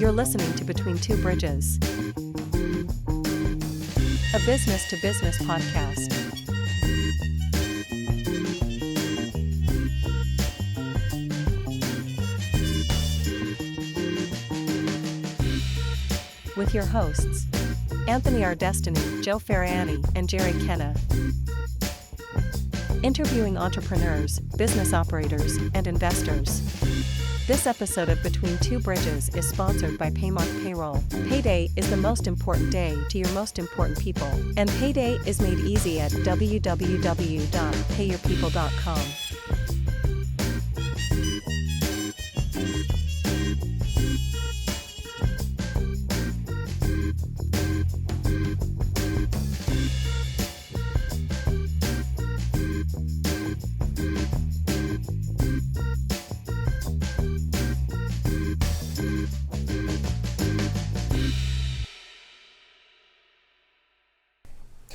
You're listening to Between Two Bridges, a business-to-business podcast. With your hosts, Anthony R. Destiny, Joe Ferrani, and Jerry Kenna. Interviewing entrepreneurs, business operators, and investors. This episode of Between Two Bridges is sponsored by Paymark Payroll. Payday is the most important day to your most important people, and payday is made easy at www.payyourpeople.com.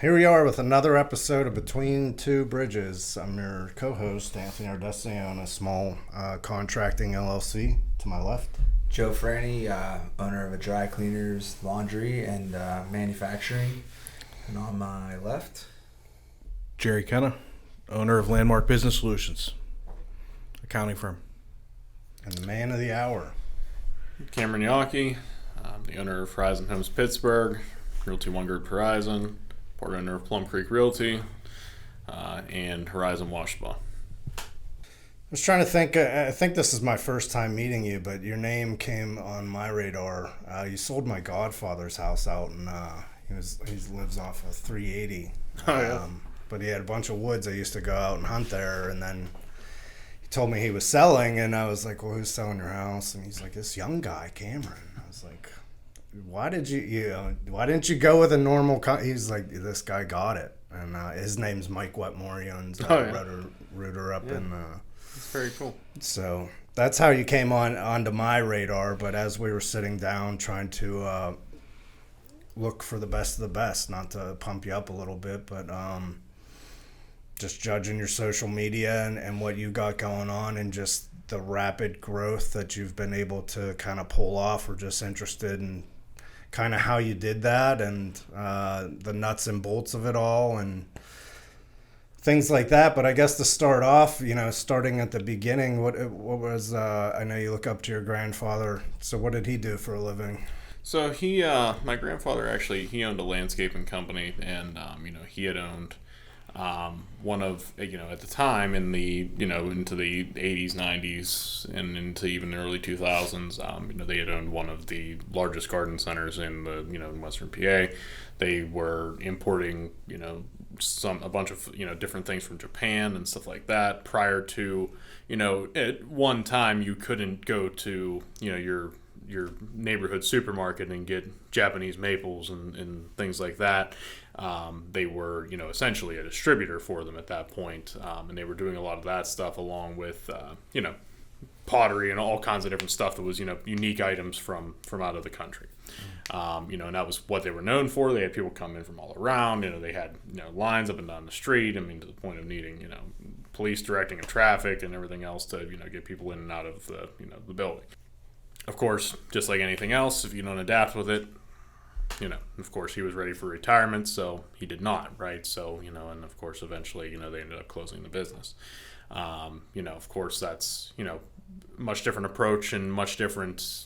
Here we are with another episode of Between Two Bridges. I'm your co-host, Anthony R. Destiny, on a small contracting LLC. To my left, Joe Ferrani, owner of a dry cleaners, laundry, and manufacturing. And on my left, Jerry Kenna, owner of Landmark Business Solutions, accounting firm. and the man of the hour. Cameron Yockey, the owner of Horizon Homes Pittsburgh, Realty One Group Horizon, part owner of Plum Creek Realty, and Horizon Washable. I was trying to think, I think this is my first time meeting you, but your name came on my radar. You sold my godfather's house out, and he lives off of 380. Oh, yeah. But he had a bunch of woods. I used to go out and hunt there, and then he told me he was selling, and I was like, well, who's selling your house? And he's like, this young guy, Cameron. I was like, why didn't you go with a normal he's like, this guy got it. And his name's Mike Wetmore. He owns Rooter up in That's very cool. So that's how you came onto my radar. But as we were sitting down trying to look for the best of the best, not to pump you up a little bit, but just judging your social media and what you got going on and just the rapid growth that you've been able to kind of pull off, we're just interested in kind of how you did that and the nuts and bolts of it all and things like that. But I guess to start off, starting at the beginning, what was, I know you look up to your grandfather. So what did he do for a living? So he, my grandfather actually, he owned a landscaping company, and he had owned one of, at the time in the, into the 80s, 90s, and into even the early 2000s, they had owned one of the largest garden centers in the, in Western PA. They were importing, a bunch of, different things from Japan and stuff like that. Prior to, at one time you couldn't go to, your neighborhood supermarket and get Japanese maples and things like that. They were, essentially a distributor for them at that point, and they were doing a lot of that stuff along with, pottery and all kinds of different stuff that was, unique items from out of the country. And that was what they were known for. They had people come in from all around. They had, lines up and down the street. I mean, to the point of needing, police directing of traffic and everything else to, get people in and out of the, the building. Of course, just like anything else, if you don't adapt with it, of course he was ready for retirement, so he did not, right? So, and of course eventually, they ended up closing the business. Of course that's, much different approach and much different,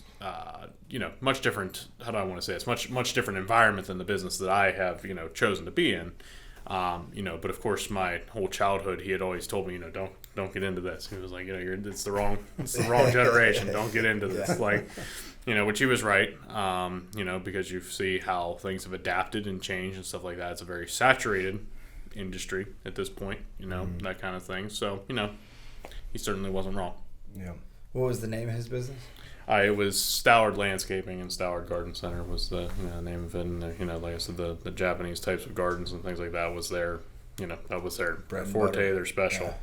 much different, how do I want to say this, much different environment than the business that I have, chosen to be in. But of course my whole childhood, he had always told me, don't get into this. He was like, it's the wrong generation. Don't get into this. Like, which he was right. Because you see how things have adapted and changed and stuff like that. It's a very saturated industry at this point, that kind of thing. So, he certainly wasn't wrong. Yeah. what was the name of his business? It was Stoward Landscaping and Stoward Garden Center was the name of it. And like I said, the Japanese types of gardens and things like that was their that was their Bread and forte, butter. their special.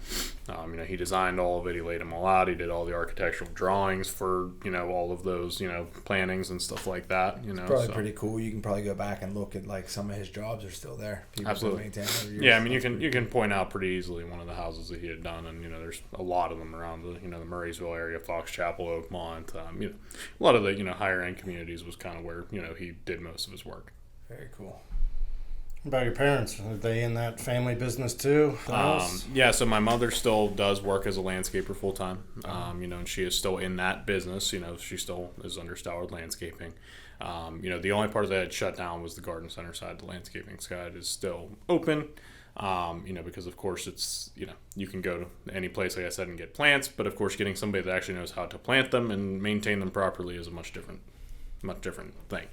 He designed all of it. He laid them all out. He did all the architectural drawings for, all of those, plannings and stuff like that. Probably pretty cool. You can probably go back and look at like some of his jobs are still there. People Absolutely. maintain over years. Yeah, I mean, you can point out pretty easily one of the houses that he had done, and there's a lot of them around the the Murraysville area, Fox Chapel, Oakmont. A lot of the higher end communities was kind of where he did most of his work. Very cool. What about your parents? Are they in that family business too? Yeah, so my mother still does work as a landscaper full time. And she is still in that business. She still is under Stallard Landscaping. The only part that had shut down was the garden center side. The landscaping side is still open. Because of course it's, you can go to any place, like I said, and get plants, but of course getting somebody that actually knows how to plant them and maintain them properly is a much different thing.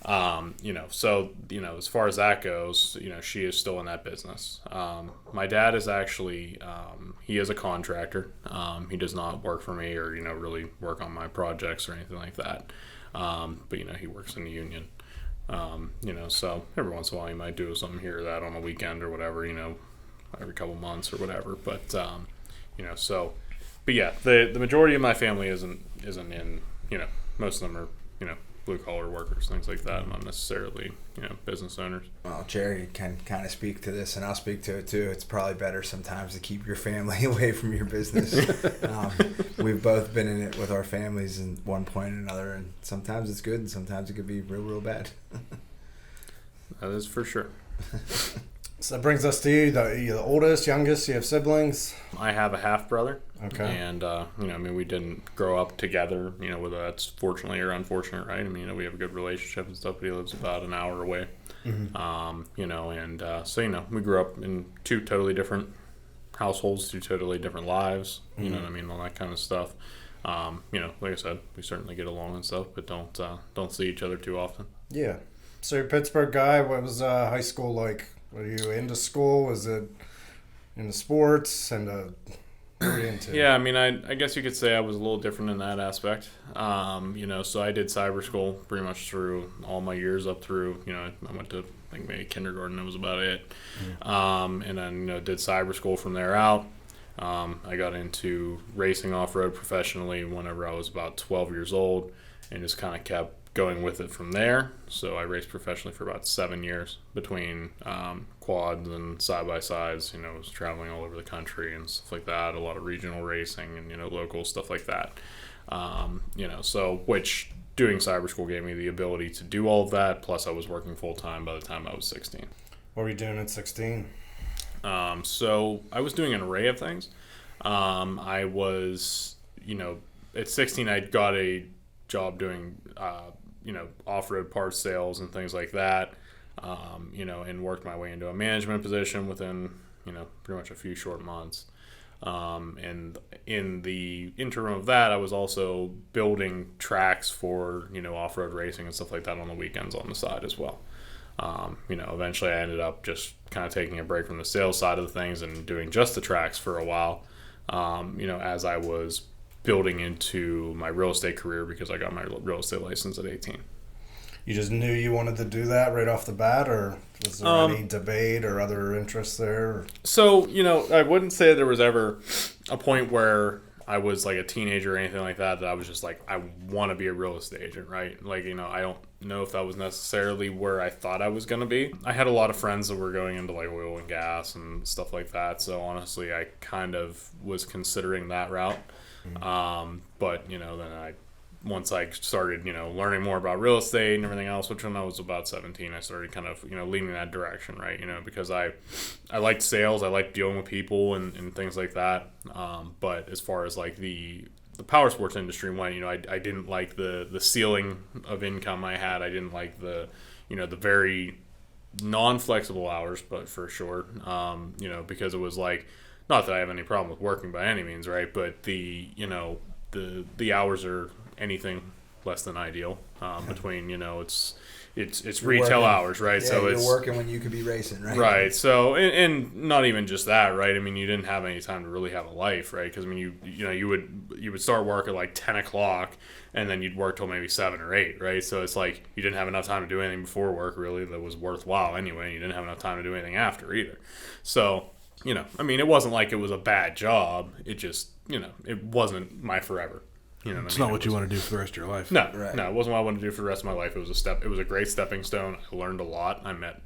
As far as that goes, she is still in that business. My dad is actually, he is a contractor. He does not work for me or, really work on my projects or anything like that. But he works in the union. So every once in a while he might do something here or that on a weekend or whatever, every couple months or whatever. But, but yeah, the majority of my family isn't in, most of them are, blue collar workers, things like that, not necessarily, business owners. Well, Jerry can kind of speak to this, and I'll speak to it too. It's probably better sometimes to keep your family away from your business. We've both been in it with our families in one point or another, and sometimes it's good, and sometimes it could be real, real bad. That is for sure. So that brings us to you. You're the oldest, youngest. You have siblings. I have a half brother. Okay. And we didn't grow up together. Whether that's fortunately or unfortunate, right? We have a good relationship and stuff. But he lives about an hour away. Mm-hmm. So we grew up in two totally different households, two totally different lives. You know what I mean? All that kind of stuff. Like I said, we certainly get along and stuff, but don't see each other too often. Yeah. So you're a Pittsburgh guy. What was high school like? Were you into school? Was it into sports? And what were you into? Yeah, I guess you could say I was a little different in that aspect. So I did cyber school pretty much through all my years up through, I went to, I think maybe kindergarten, that was about it. And then, did cyber school from there out. I got into racing off-road professionally whenever I was about 12 years old and just kind of kept going with it from there. So I raced professionally for about 7 years between quads and side-by-sides. I was traveling all over the country and stuff like that, a lot of regional racing and, local stuff like that. So which doing cyber school gave me the ability to do all of that, plus I was working full-time by the time I was 16. What were you doing at 16? So I was doing an array of things. I was, at 16 I got a job doing off-road parts sales and things like that, and worked my way into a management position within, pretty much a few short months. And in the interim of that, I was also building tracks for, off-road racing and stuff like that on the weekends on the side as well. Eventually I ended up just kind of taking a break from the sales side of the things and doing just the tracks for a while, as I was building into my real estate career because I got my real estate license at 18. You just knew you wanted to do that right off the bat, or was there any debate or other interests there? So, I wouldn't say there was ever a point where I was like a teenager or anything like that I was just like, I want to be a real estate agent, right? Like, I don't know if that was necessarily where I thought I was going to be. I had a lot of friends that were going into like oil and gas and stuff like that. So honestly, I kind of was considering that route. But then once I started, learning more about real estate and everything else, which when I was about 17, I started kind of, leaning that direction, right? Because I liked sales, I liked dealing with people and things like that. But as far as like the power sports industry went, I didn't like the ceiling of income I had. I didn't like the very non-flexible hours, but for sure, because it was like, not that I have any problem with working by any means, right? But the hours are anything less than ideal. Between, it's it's You're retail working. hours, right? Yeah, So you're it's working when you could be racing, right? right. So and not even just that, right? I mean, you didn't have any time to really have a life, right? Because I mean, you would start work at like 10 o'clock, and then you'd work till maybe 7 or 8, right? So it's like you didn't have enough time to do anything before work really that was worthwhile anyway. And you didn't have enough time to do anything after either. So I mean, it wasn't like it was a bad job. It just it wasn't my forever. It's not what you want to do for the rest of your life. No, Right. no, it wasn't what I wanted to do for the rest of my life. It was a great stepping stone. I learned a lot. I met,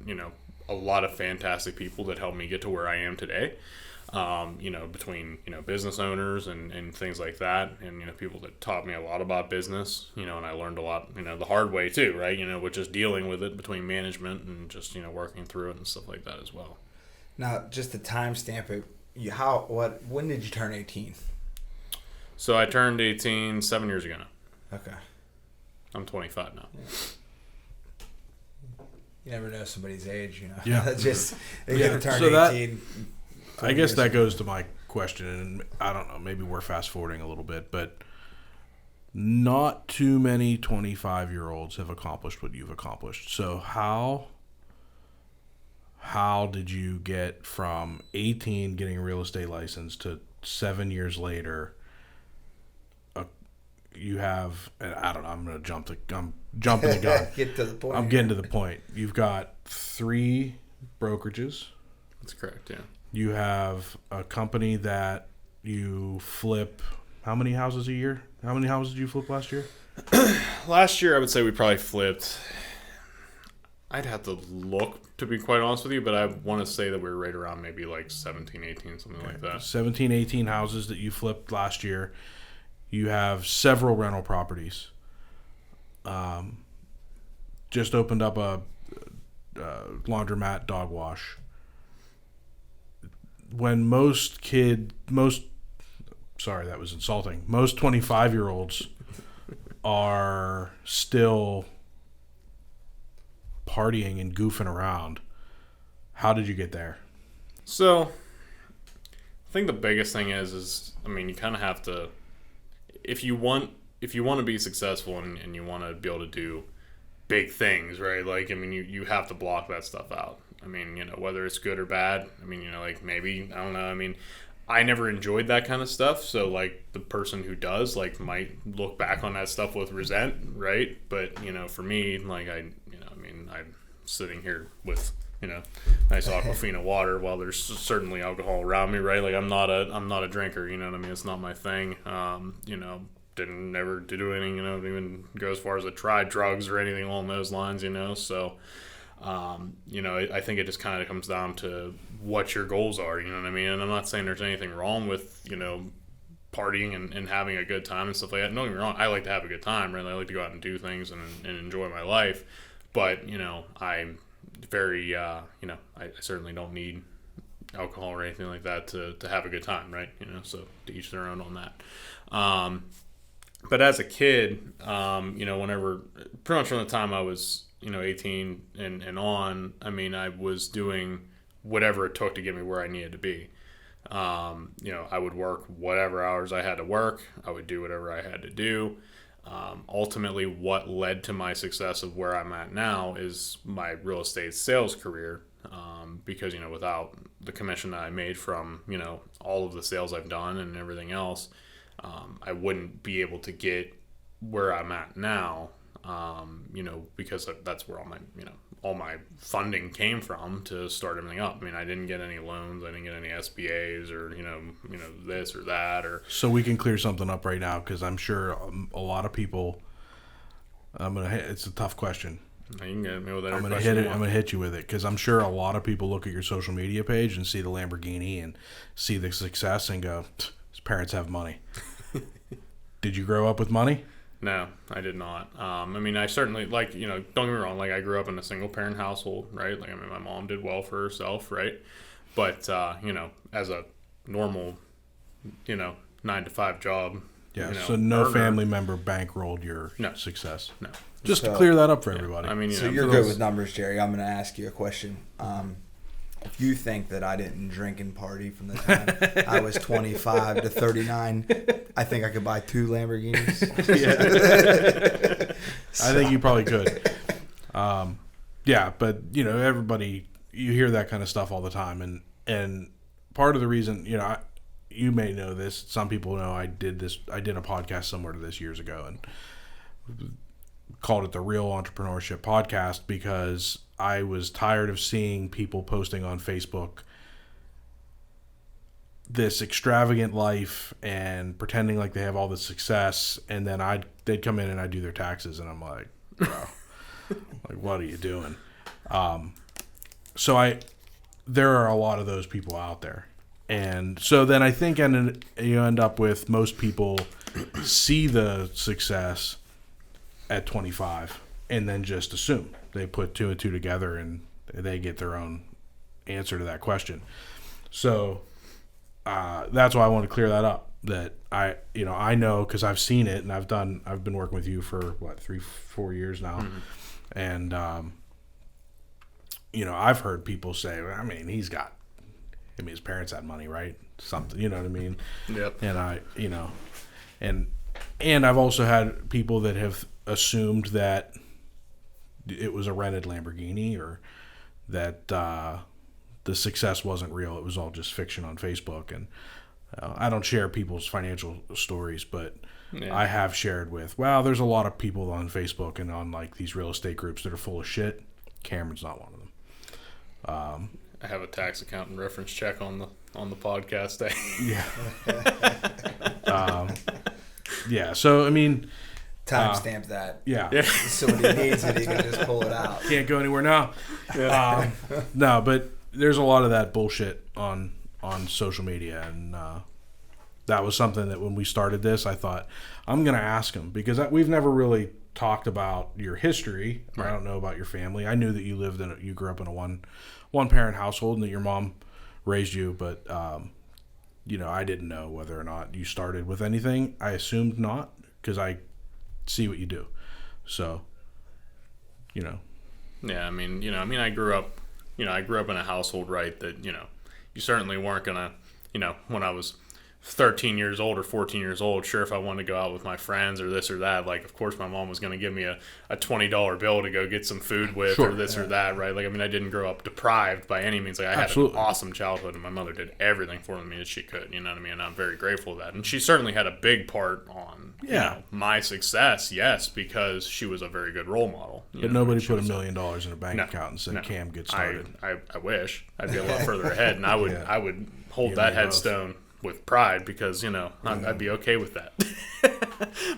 a lot of fantastic people that helped me get to where I am today. Between, business owners and things like that. And, people that taught me a lot about business, and I learned a lot, the hard way too, right? With just dealing with it between management and just, working through it and stuff like that as well. Now, just to timestamp it, when did you turn 18? So I turned 18 7 years ago now. Okay. I'm 25 now. Yeah. You never know somebody's age, Yeah. Just they get to turn So 18. I guess that goes to my question, and I don't know, maybe we're fast forwarding a little bit, but not too many 25-year-olds have accomplished what you've accomplished. So how did you get from 18 getting a real estate license to 7 years later? You have, and I don't know, I'm jumping the gun. Get to the point. I'm getting to the point. You've got 3 brokerages. That's correct, yeah. You have a company that you flip. How many houses a year? How many houses did you flip last year? Last year, I would say we probably flipped. I'd have to look, to be quite honest with you, but I want to say that we were right around maybe like 17, 18, something like that. 17, 18 houses that you flipped last year. You have several rental properties. Just opened up a laundromat, dog wash. When most 25-year-olds are still partying and goofing around, how did you get there? So, I think the biggest thing is you kind of have to, if you want to be successful and you want to be able to do big things, right? Like, you have to block that stuff out. Whether it's good or bad, maybe, I don't know. I never enjoyed that kind of stuff. So, like, the person who does, like, might look back on that stuff with resent, right? But, for me, like, I'm sitting here with, nice Aquafina water while there's certainly alcohol around me, right? Like, I'm not a drinker, It's not my thing. Didn't never do anything, didn't even go as far as I tried drugs or anything along those lines, So, I think it just kind of comes down to what your goals are, And I'm not saying there's anything wrong with, partying and having a good time and stuff like that. Don't get me wrong, I like to have a good time, right? I like to go out and do things and enjoy my life. But, I'm very, I certainly don't need alcohol or anything like that to have a good time, right? So to each their own on that. But as a kid, whenever, pretty much from the time I was, 18 and on, I was doing whatever it took to get me where I needed to be. I would work whatever hours I had to work. I would do whatever I had to do. Ultimately, what led to my success of where I'm at now is my real estate sales career. Because, without the commission that I made from, all of the sales I've done and everything else, I wouldn't be able to get where I'm at now, because that's where all my funding came from to start everything up. I didn't get any loans. I didn't get any SBAs or, this or that. So we can clear something up right now, because I'm sure a lot of people, it's a tough question. You can get me with that. I'm going to hit you with it, because I'm sure a lot of people look at your social media page and see the Lamborghini and see the success and go, his parents have money. Did you grow up with money? No, I did not. I certainly, like, don't get me wrong, like, I grew up in a single parent household, right? Like, my mom did well for herself, right? But, as a normal, 9-to-5 job. Yeah, so no earner, family member bankrolled your success. No. Just to clear that up for everybody. So you're good with numbers, Jerry. I'm going to ask you a question. If you think that I didn't drink and party from the time I was 25 to 39, I think I could buy 2 Lamborghinis. I think you probably could. Yeah, but everybody, you hear that kind of stuff all the time, and part of the reason, you may know this, some people know I did a podcast similar to this years ago and called it the Real Entrepreneurship Podcast because I was tired of seeing people posting on Facebook this extravagant life and pretending like they have all this success, and then they'd come in and I'd do their taxes, and I'm like, bro, like, what are you doing? So there are a lot of those people out there. And so then I think you end up with most people see the success at 25 and then just assume. They put two and two together and they get their own answer to that question. So that's why I want to clear that up. That I know because I've seen it and I've been working with you for 3-4 years now, and I've heard people say, I mean, his parents had money, right? Something, you know what I mean? Yep. And and I've also had people that have assumed that it was a rented Lamborghini or that the success wasn't real. It was all just fiction on Facebook. And I don't share people's financial stories, but I have shared there's a lot of people on Facebook and on like these real estate groups that are full of shit. Cameron's not one of them. I have a tax accountant reference check on the podcast day. Yeah. Yeah. So I mean, timestamp that. Yeah. So when he needs it, he can just pull it out. Can't go anywhere now. No, but there's a lot of that bullshit on social media, and that was something that when we started this, I thought I'm gonna ask him because we've never really talked about your history. Right. I don't know about your family. I knew that you grew up in a one parent household and that your mom raised you, but I didn't know whether or not you started with anything. I assumed not because I see what you do. So, Yeah, I grew up in a household, right, that, you certainly weren't gonna, when I was 13 years old or 14 years old, sure, if I wanted to go out with my friends or this or that, like, of course my mom was going to give me a $20 bill to go get some food with or this or that, right? Like, I didn't grow up deprived by any means. Like, I had an awesome childhood, and my mother did everything for me that she could, you know what I mean? And I'm very grateful for that. And she certainly had a big part on my success, yes, because she was a very good role model. But nobody put $1 million in a bank account and said, Cam, get started. I wish. I'd be a lot further ahead, and I would hold that headstone with pride because I'd be okay with that.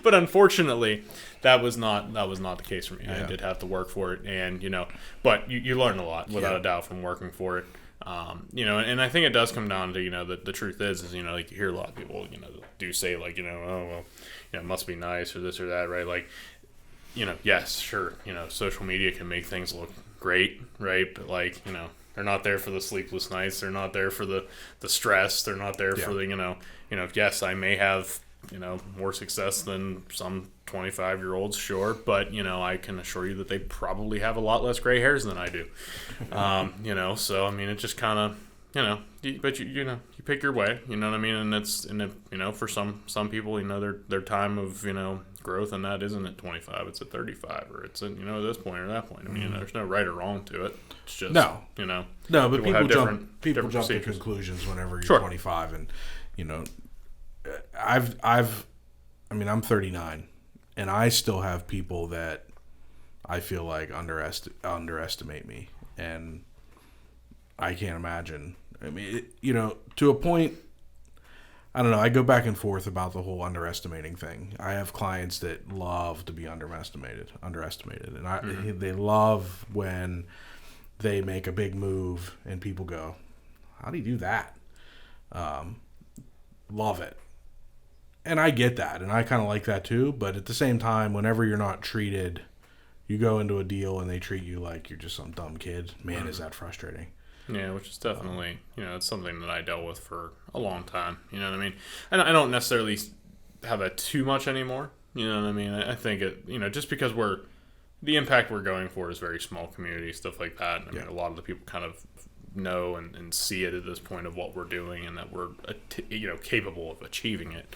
But unfortunately that was not the case for me. I did have to work for it, and but you learn a lot without a doubt from working for it. And I think it does come down to the truth is like you hear a lot of people do say like oh well it must be nice or this or that, right? Like yes, sure, social media can make things look great, right? But like they're not there for the sleepless nights. They're not there for the stress. They're not there for the, yes, I may have, more success than some 25-year-olds, sure. But, I can assure you that they probably have a lot less gray hairs than I do. So, it just kind of, but you pick your way, you know what I mean? And for some people, their time of, growth, and that isn't at 25, it's at 35, or it's at, this point or that point. There's no right or wrong to it. It's just, no, but people jump to conclusions whenever you're 25, and, I'm 39, and I still have people that I feel like underestimate me, and I can't imagine. To a point, I don't know. I go back and forth about the whole underestimating thing. I have clients that love to be underestimated, and they love when they make a big move and people go, "How do you do that?" Love it, and I get that, and I kind of like that too. But at the same time, whenever you're not treated, you go into a deal and they treat you like you're just some dumb kid. Man, is that frustrating. Yeah, which is definitely, it's something that I dealt with for a long time. You know what I mean? I don't necessarily have that too much anymore. You know what I mean? I think it, just because the impact we're going for is very small community, stuff like that. And a lot of the people kind of know and see it at this point of what we're doing and that we're, capable of achieving it.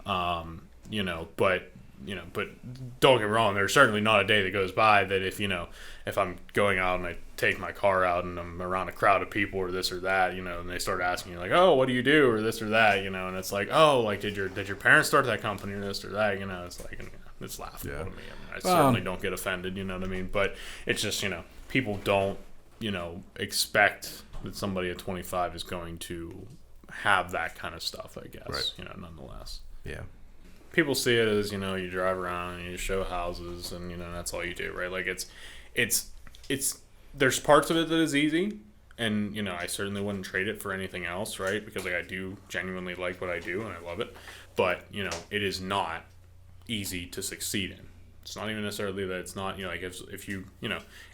But but don't get me wrong, there's certainly not a day that goes by that if I'm going out and I take my car out and I'm around a crowd of people or this or that, and they start asking you like, oh, what do you do, or this or that, and it's like, oh, like did your parents start that company or this or that, it's like, it's laughable to me. I certainly don't get offended, you know what I mean? But it's just, people don't, expect that somebody at 25 is going to have that kind of stuff, I guess, right. Nonetheless. Yeah. People see it as, you drive around and you show houses and, that's all you do, right? Like it's there's parts of it that is easy, and, I certainly wouldn't trade it for anything else, right? Because like I do genuinely like what I do and I love it, but, it is not easy to succeed in. It's not even necessarily that it's not, like if you,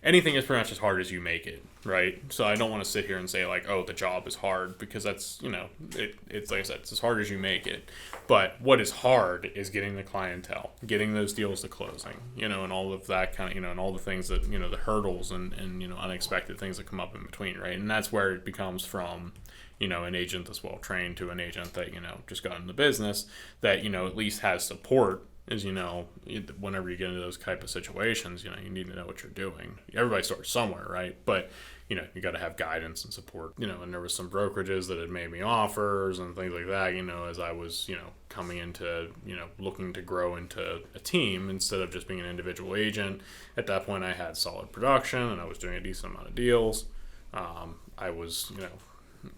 anything is pretty much as hard as you make it, right? So I don't want to sit here and say like, oh, the job is hard, because that's, it's like I said, it's as hard as you make it. But what is hard is getting the clientele, getting those deals to closing, and all of that kind of, and all the things that, the hurdles and unexpected things that come up in between, right? And that's where it becomes from, an agent that's well trained to an agent that, just got in the business that, at least has support. Is, whenever you get into those type of situations, you need to know what you're doing. Everybody starts somewhere, right? But, you got to have guidance and support, and there was some brokerages that had made me offers and things like that, as I was, coming into, looking to grow into a team instead of just being an individual agent. At that point, I had solid production and I was doing a decent amount of deals. I was,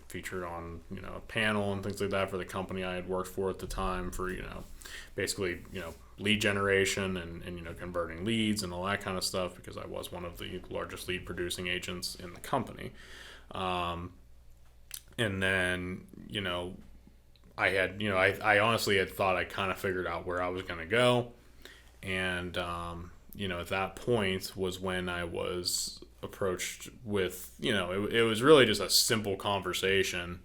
featured on, a panel and things like that for the company I had worked for at the time for, basically, lead generation and converting leads and all that kind of stuff, because I was one of the largest lead producing agents in the company. And then, I had, I honestly had thought I kind of figured out where I was going to go. And, at that point was when I was approached with, it was really just a simple conversation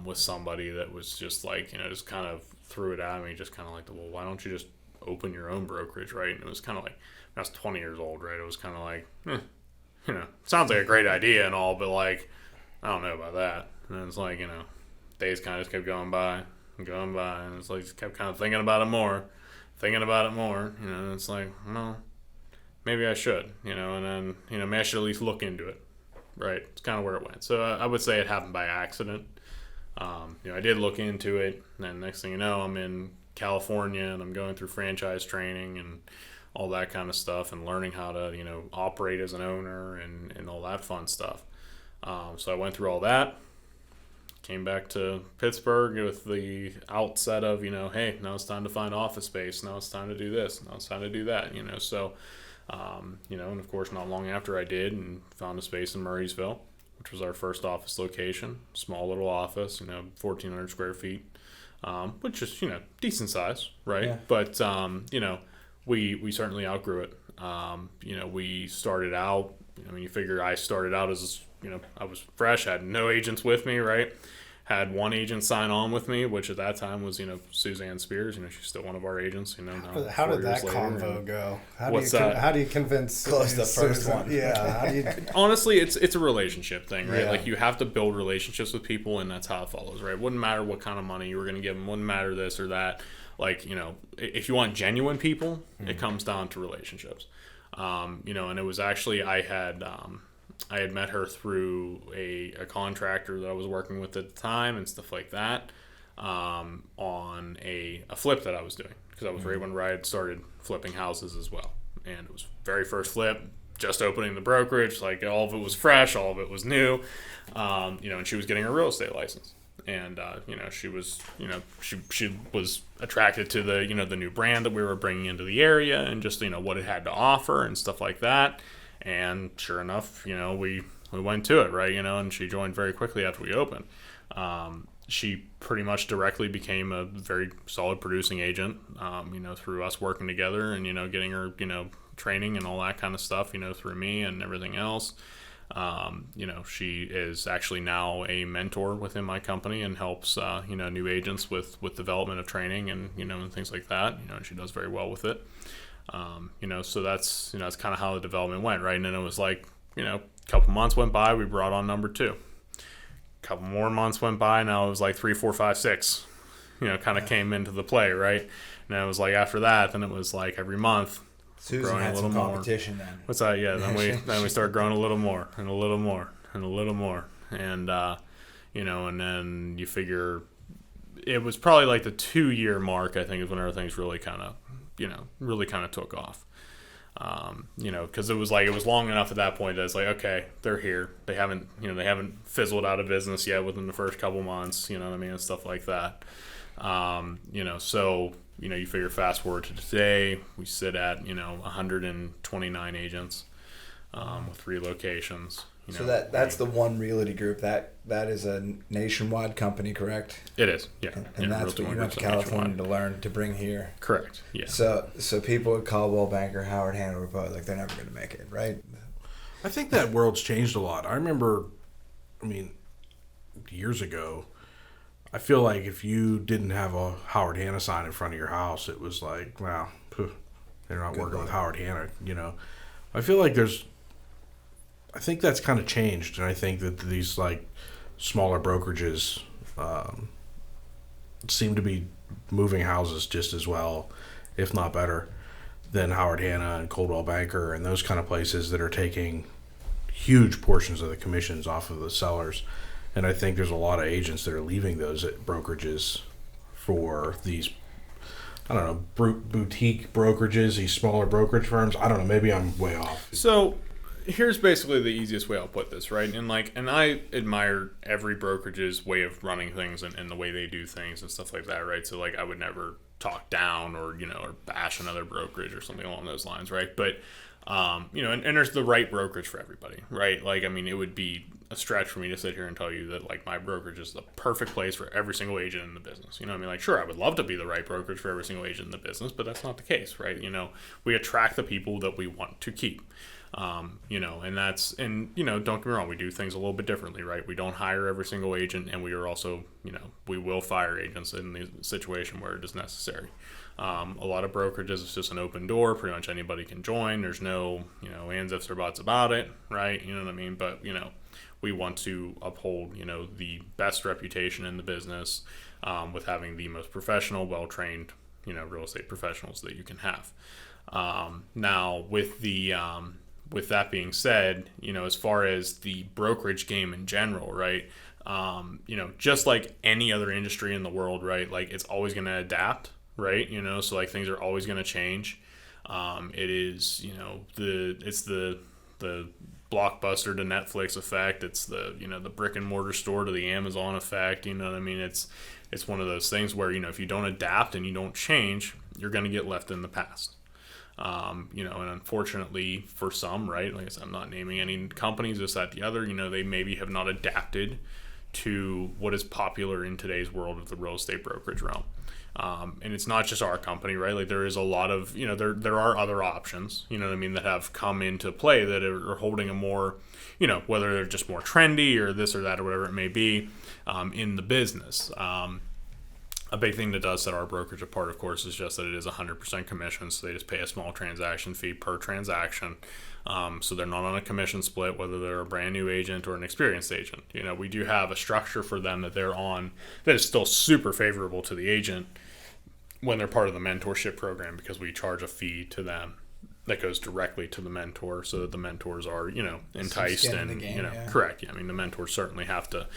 with somebody that was just like, just kind of threw it at me, just kind of like, well, why don't you just open your own brokerage, right? And it was kind of like, I was 20 years old, right? It was kind of like, sounds like a great idea and all, but like, I don't know about that. And it's like, days kind of just kept going by, and it's like, just kept kind of thinking about it more, and it's like, well, maybe I should, and then, maybe I should at least look into it, right? It's kind of where it went. So I would say it happened by accident. I did look into it, and then next thing you know, I'm in California, and I'm going through franchise training and all that kind of stuff, and learning how to, operate as an owner and all that fun stuff. So I went through all that, came back to Pittsburgh with the outset of, hey, now it's time to find office space. Now it's time to do this. Now it's time to do that, so... and of course, not long after I did, and found a space in Murraysville, which was our first office location. Small little office, 1,400 square feet, which is, decent size, right? Yeah. But, we certainly outgrew it. We started out, you figure I started out as, I was fresh, had no agents with me, right? Had one agent sign on with me, which at that time was, Suzanne Spears. She's still one of our agents. How did that convo go? How do you convince close the first one? Yeah. Honestly, it's a relationship thing, right? Yeah. Like you have to build relationships with people, and that's how it follows, right? Wouldn't matter what kind of money you were going to give them. Wouldn't matter this or that. Like if you want genuine people, it comes down to relationships. And it was actually I had met her through a contractor that I was working with at the time and stuff like that, on a flip that I was doing, because I was right when I had started flipping houses as well. And it was very first flip, just opening the brokerage, like all of it was fresh, all of it was new, and she was getting her real estate license. And, she was, she was attracted to the, the new brand that we were bringing into the area and just, what it had to offer and stuff like that. And sure enough, we went to it, right? And she joined very quickly after we opened. She pretty much directly became a very solid producing agent, through us working together and, getting her, training and all that kind of stuff, through me and everything else. She is actually now a mentor within my company and helps, new agents with development of training and, and things like that, and she does very well with it. So that's kind of how the development went, right? And then it was like, a couple months went by, we brought on number 2. A couple more months went by, now it was like 3, 4, 5, 6. kind of came into the play, right? And it was like after that, then it was like every month. Susan growing had a little some more. competition then. What's that? Yeah, then we start growing a little more and a little more and a little more, and and then you figure it was probably like the 2-year mark. I think is when everything's really kind of took off. Because it was long enough at that point that it's like, okay, they're here. They haven't fizzled out of business yet within the first couple months. You know what I mean, and stuff like that. So. You figure fast forward to today, we sit at 129 agents with 3 locations. So that's the one Realty Group. That is a nationwide company, correct? It is, yeah. And that's what you went to California to learn to bring here. Correct. Yeah. So people at Caldwell Banker, Howard Hanover, like they're never going to make it, right? I think that world's changed a lot. I remember, years ago, I feel like if you didn't have a Howard Hanna sign in front of your house, it was like, wow, they're not working with Howard Hanna, I feel like I think that's kind of changed, and I think that these like smaller brokerages seem to be moving houses just as well, if not better, than Howard Hanna and Coldwell Banker and those kind of places that are taking huge portions of the commissions off of the sellers. And I think there's a lot of agents that are leaving those brokerages for these, boutique brokerages, these smaller brokerage firms. I don't know. Maybe I'm way off. So here's basically the easiest way I'll put this, right? And I admire every brokerage's way of running things and the way they do things and stuff like that, right? So I would never talk down or bash another brokerage or something along those lines, right? But and there's the right brokerage for everybody, right? It would be a stretch for me to sit here and tell you that my brokerage is the perfect place for every single agent in the business. Sure, I would love to be the right brokerage for every single agent in the business, but that's not the case, right? We attract the people that we want to keep. Don't get me wrong, we do things a little bit differently, right? We don't hire every single agent, and we are also, we will fire agents in the situation where it is necessary. A lot of brokerages, it's just an open door. Pretty much anybody can join. There's no, ands, ifs, or buts about it, right? You know what I mean? But, we want to uphold, the best reputation in the business with having the most professional, well-trained, real estate professionals that you can have. Now, with that being said, as far as the brokerage game in general, right? Just like any other industry in the world, right? It's always going to adapt, right? So things are always going to change. It is, it's the Blockbuster to Netflix effect. It's the brick and mortar store to the Amazon effect. You know what I mean? It's one of those things where, if you don't adapt and you don't change, you're going to get left in the past. And unfortunately for some, right, like I said, I'm not naming any companies, this, that, the other, they maybe have not adapted to what is popular in today's world of the real estate brokerage realm. And it's not just our company, right? There is a lot of, there are other options, that have come into play that are holding a more, whether they're just more trendy or this or that or whatever it may be, in the business. A big thing that does set our brokerage apart, of course, is just that it is 100% commission. So they just pay a small transaction fee per transaction. So they're not on a commission split, whether they're a brand new agent or an experienced agent. We do have a structure for them that they're on that is still super favorable to the agent when they're part of the mentorship program, because we charge a fee to them that goes directly to the mentor, so that the mentors are, enticed and, yeah. Correct. Yeah, I mean, the mentors certainly have to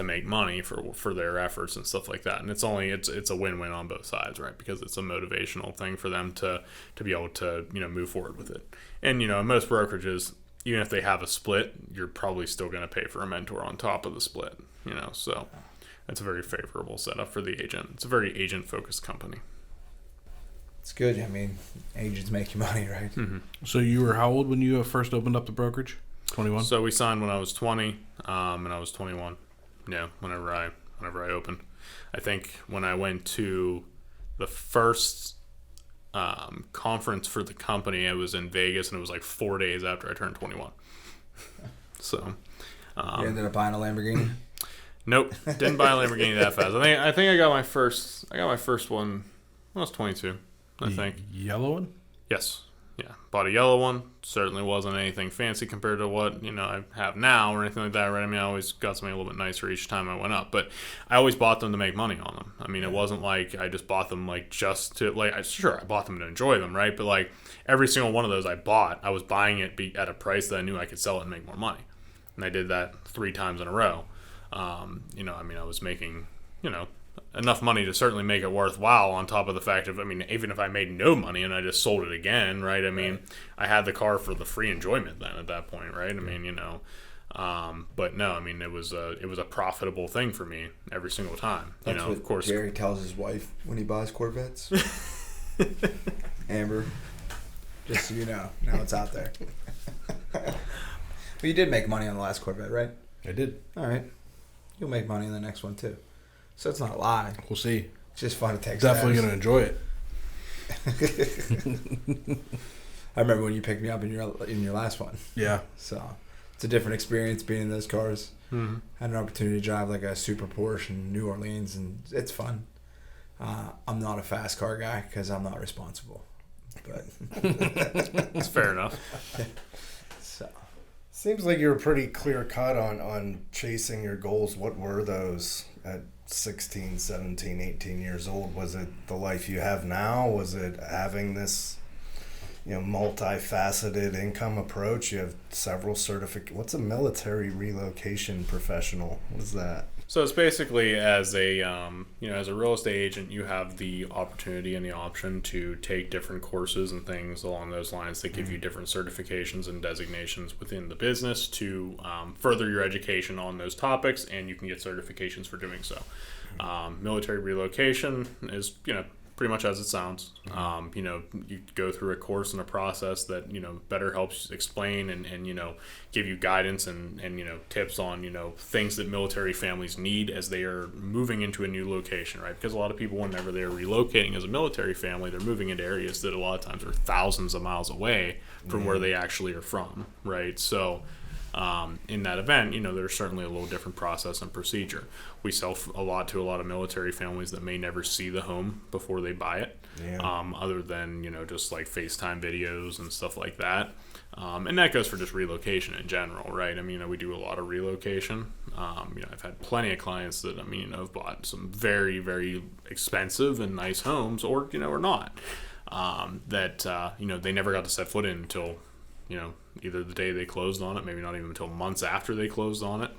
make money for their efforts and stuff like that. And it's a win-win on both sides, right? Because it's a motivational thing for them to be able to, move forward with it. And, in most brokerages, even if they have a split, you're probably still going to pay for a mentor on top of the split, so it's a very favorable setup for the agent. It's a very agent-focused company. It's good. I mean, agents make you money, right? Mm-hmm. So you were how old when you first opened up the brokerage? 21? So we signed when I was 20, and I was 21. Yeah, whenever I opened. I think when I went to the first conference for the company, it was in Vegas, and it was 4 days after I turned 21. So you ended up buying a Lamborghini? Nope, didn't buy a Lamborghini that fast. I think I got my first one when I was 22. I think. Yellow one? Yes. Yeah. Bought a yellow one. Certainly wasn't anything fancy compared to what, I have now or anything like that, right? I mean, I always got something a little bit nicer each time I went up, but I always bought them to make money on them. I mean, it wasn't like I just bought them like just to like. Sure, I bought them to enjoy them, right? But like every single one of those I bought, I was buying it at a price that I knew I could sell it and make more money, and I did that 3 times in a row. You know, I mean, I was making, you know, enough money to certainly make it worthwhile, on top of the fact of, I mean, even if I made no money and I just sold it again, right? I mean, I had the car for the free enjoyment then at that point, right? I mean, you know, but no, I mean, it was a profitable thing for me every single time. That's you know, what of course. Jerry tells his wife when he buys Corvettes. Amber, just so you know, now it's out there. But you did make money on the last Corvette, right? I did. All right. You'll make money on the next one too. So it's not a lie. We'll see. It's just fun to take. Definitely going to enjoy it. I remember when you picked me up in your last one. Yeah. So it's a different experience being in those cars. Mm-hmm. Had an opportunity to drive like a super Porsche in New Orleans, and it's fun. I'm not a fast car guy because I'm not responsible. But It's fair enough. So Seems like you're pretty clear cut on chasing your goals. What were those at 16, 17, 18 years old? Was it the life you have now? Was it having this, you know, multifaceted income approach? You have several What's a military relocation professional? What is that? So it's basically as a as a real estate agent, you have the opportunity and the option to take different courses and things along those lines that give you different certifications and designations within the business to further your education on those topics, and you can get certifications for doing so. Military relocation is, pretty much as it sounds. You go through a course and a process that, better helps explain and give you guidance and tips on, things that military families need as they are moving into a new location, right? Because a lot of people, whenever they're relocating as a military family, they're moving into areas that a lot of times are thousands of miles away from where they actually are from, right? So in that event, there's certainly a little different process and procedure. We sell a lot to a lot of military families that may never see the home before they buy it, other than, just like FaceTime videos and stuff like that. And that goes for just relocation in general, right? I mean, we do a lot of relocation. I've had plenty of clients that, have bought some very, very expensive and nice homes or, or not, that, they never got to set foot in until, either the day they closed on it, maybe not even until months after they closed on it,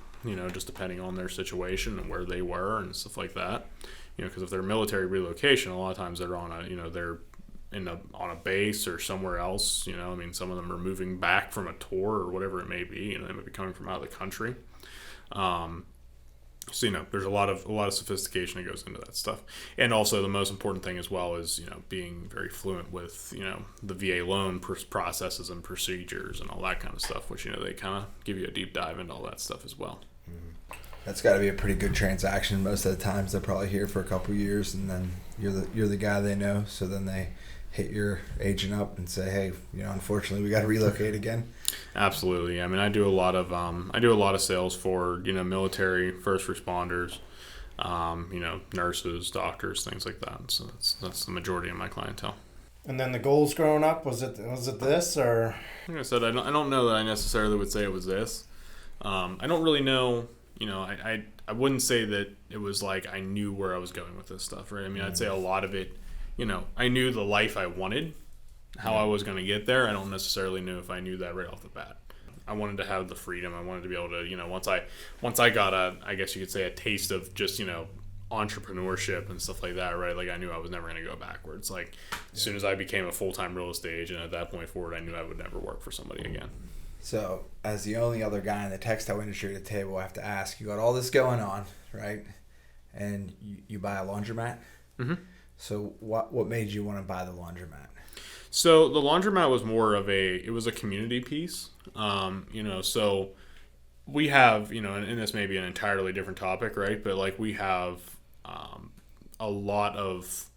just depending on their situation and where they were and stuff like that. Because if they're military relocation, a lot of times they're on on a base or somewhere else. Some of them are moving back from a tour or whatever it may be. They might be coming from out of the country. So there's a lot of sophistication that goes into that stuff, and also the most important thing as well is being very fluent with the VA loan processes and procedures and all that kind of stuff, which they kind of give you a deep dive into all that stuff as well. that's got to be a pretty good transaction. Most of the times they're probably here for a couple of years, and then you're the guy they know. So then they hit your agent up and say, hey, unfortunately we got to relocate again. Absolutely. I do a lot of sales for military, first responders, nurses, doctors, things like that. So that's the majority of my clientele. And then the goals growing up, was it this, or? Like I said, I don't know that I necessarily would say it was this. I don't really know. I wouldn't say that it was like I knew where I was going with this stuff, right? I'd say a lot of it, I knew the life I wanted, how I was going to get there. I don't necessarily know if I knew that right off the bat. I wanted to have the freedom. I wanted to be able to, once I got I guess you could say a taste of just, entrepreneurship and stuff like that, right? Like I knew I was never going to go backwards. Like as soon as I became a full-time real estate agent at that point forward, I knew I would never work for somebody again. So as the only other guy in the textile industry at the table, I have to ask, you got all this going on, right? And you buy a laundromat. Mm-hmm. So what made you want to buy the laundromat? So the laundromat was more of it was a community piece. So we have, and this may be an entirely different topic, right? But like we have a lot of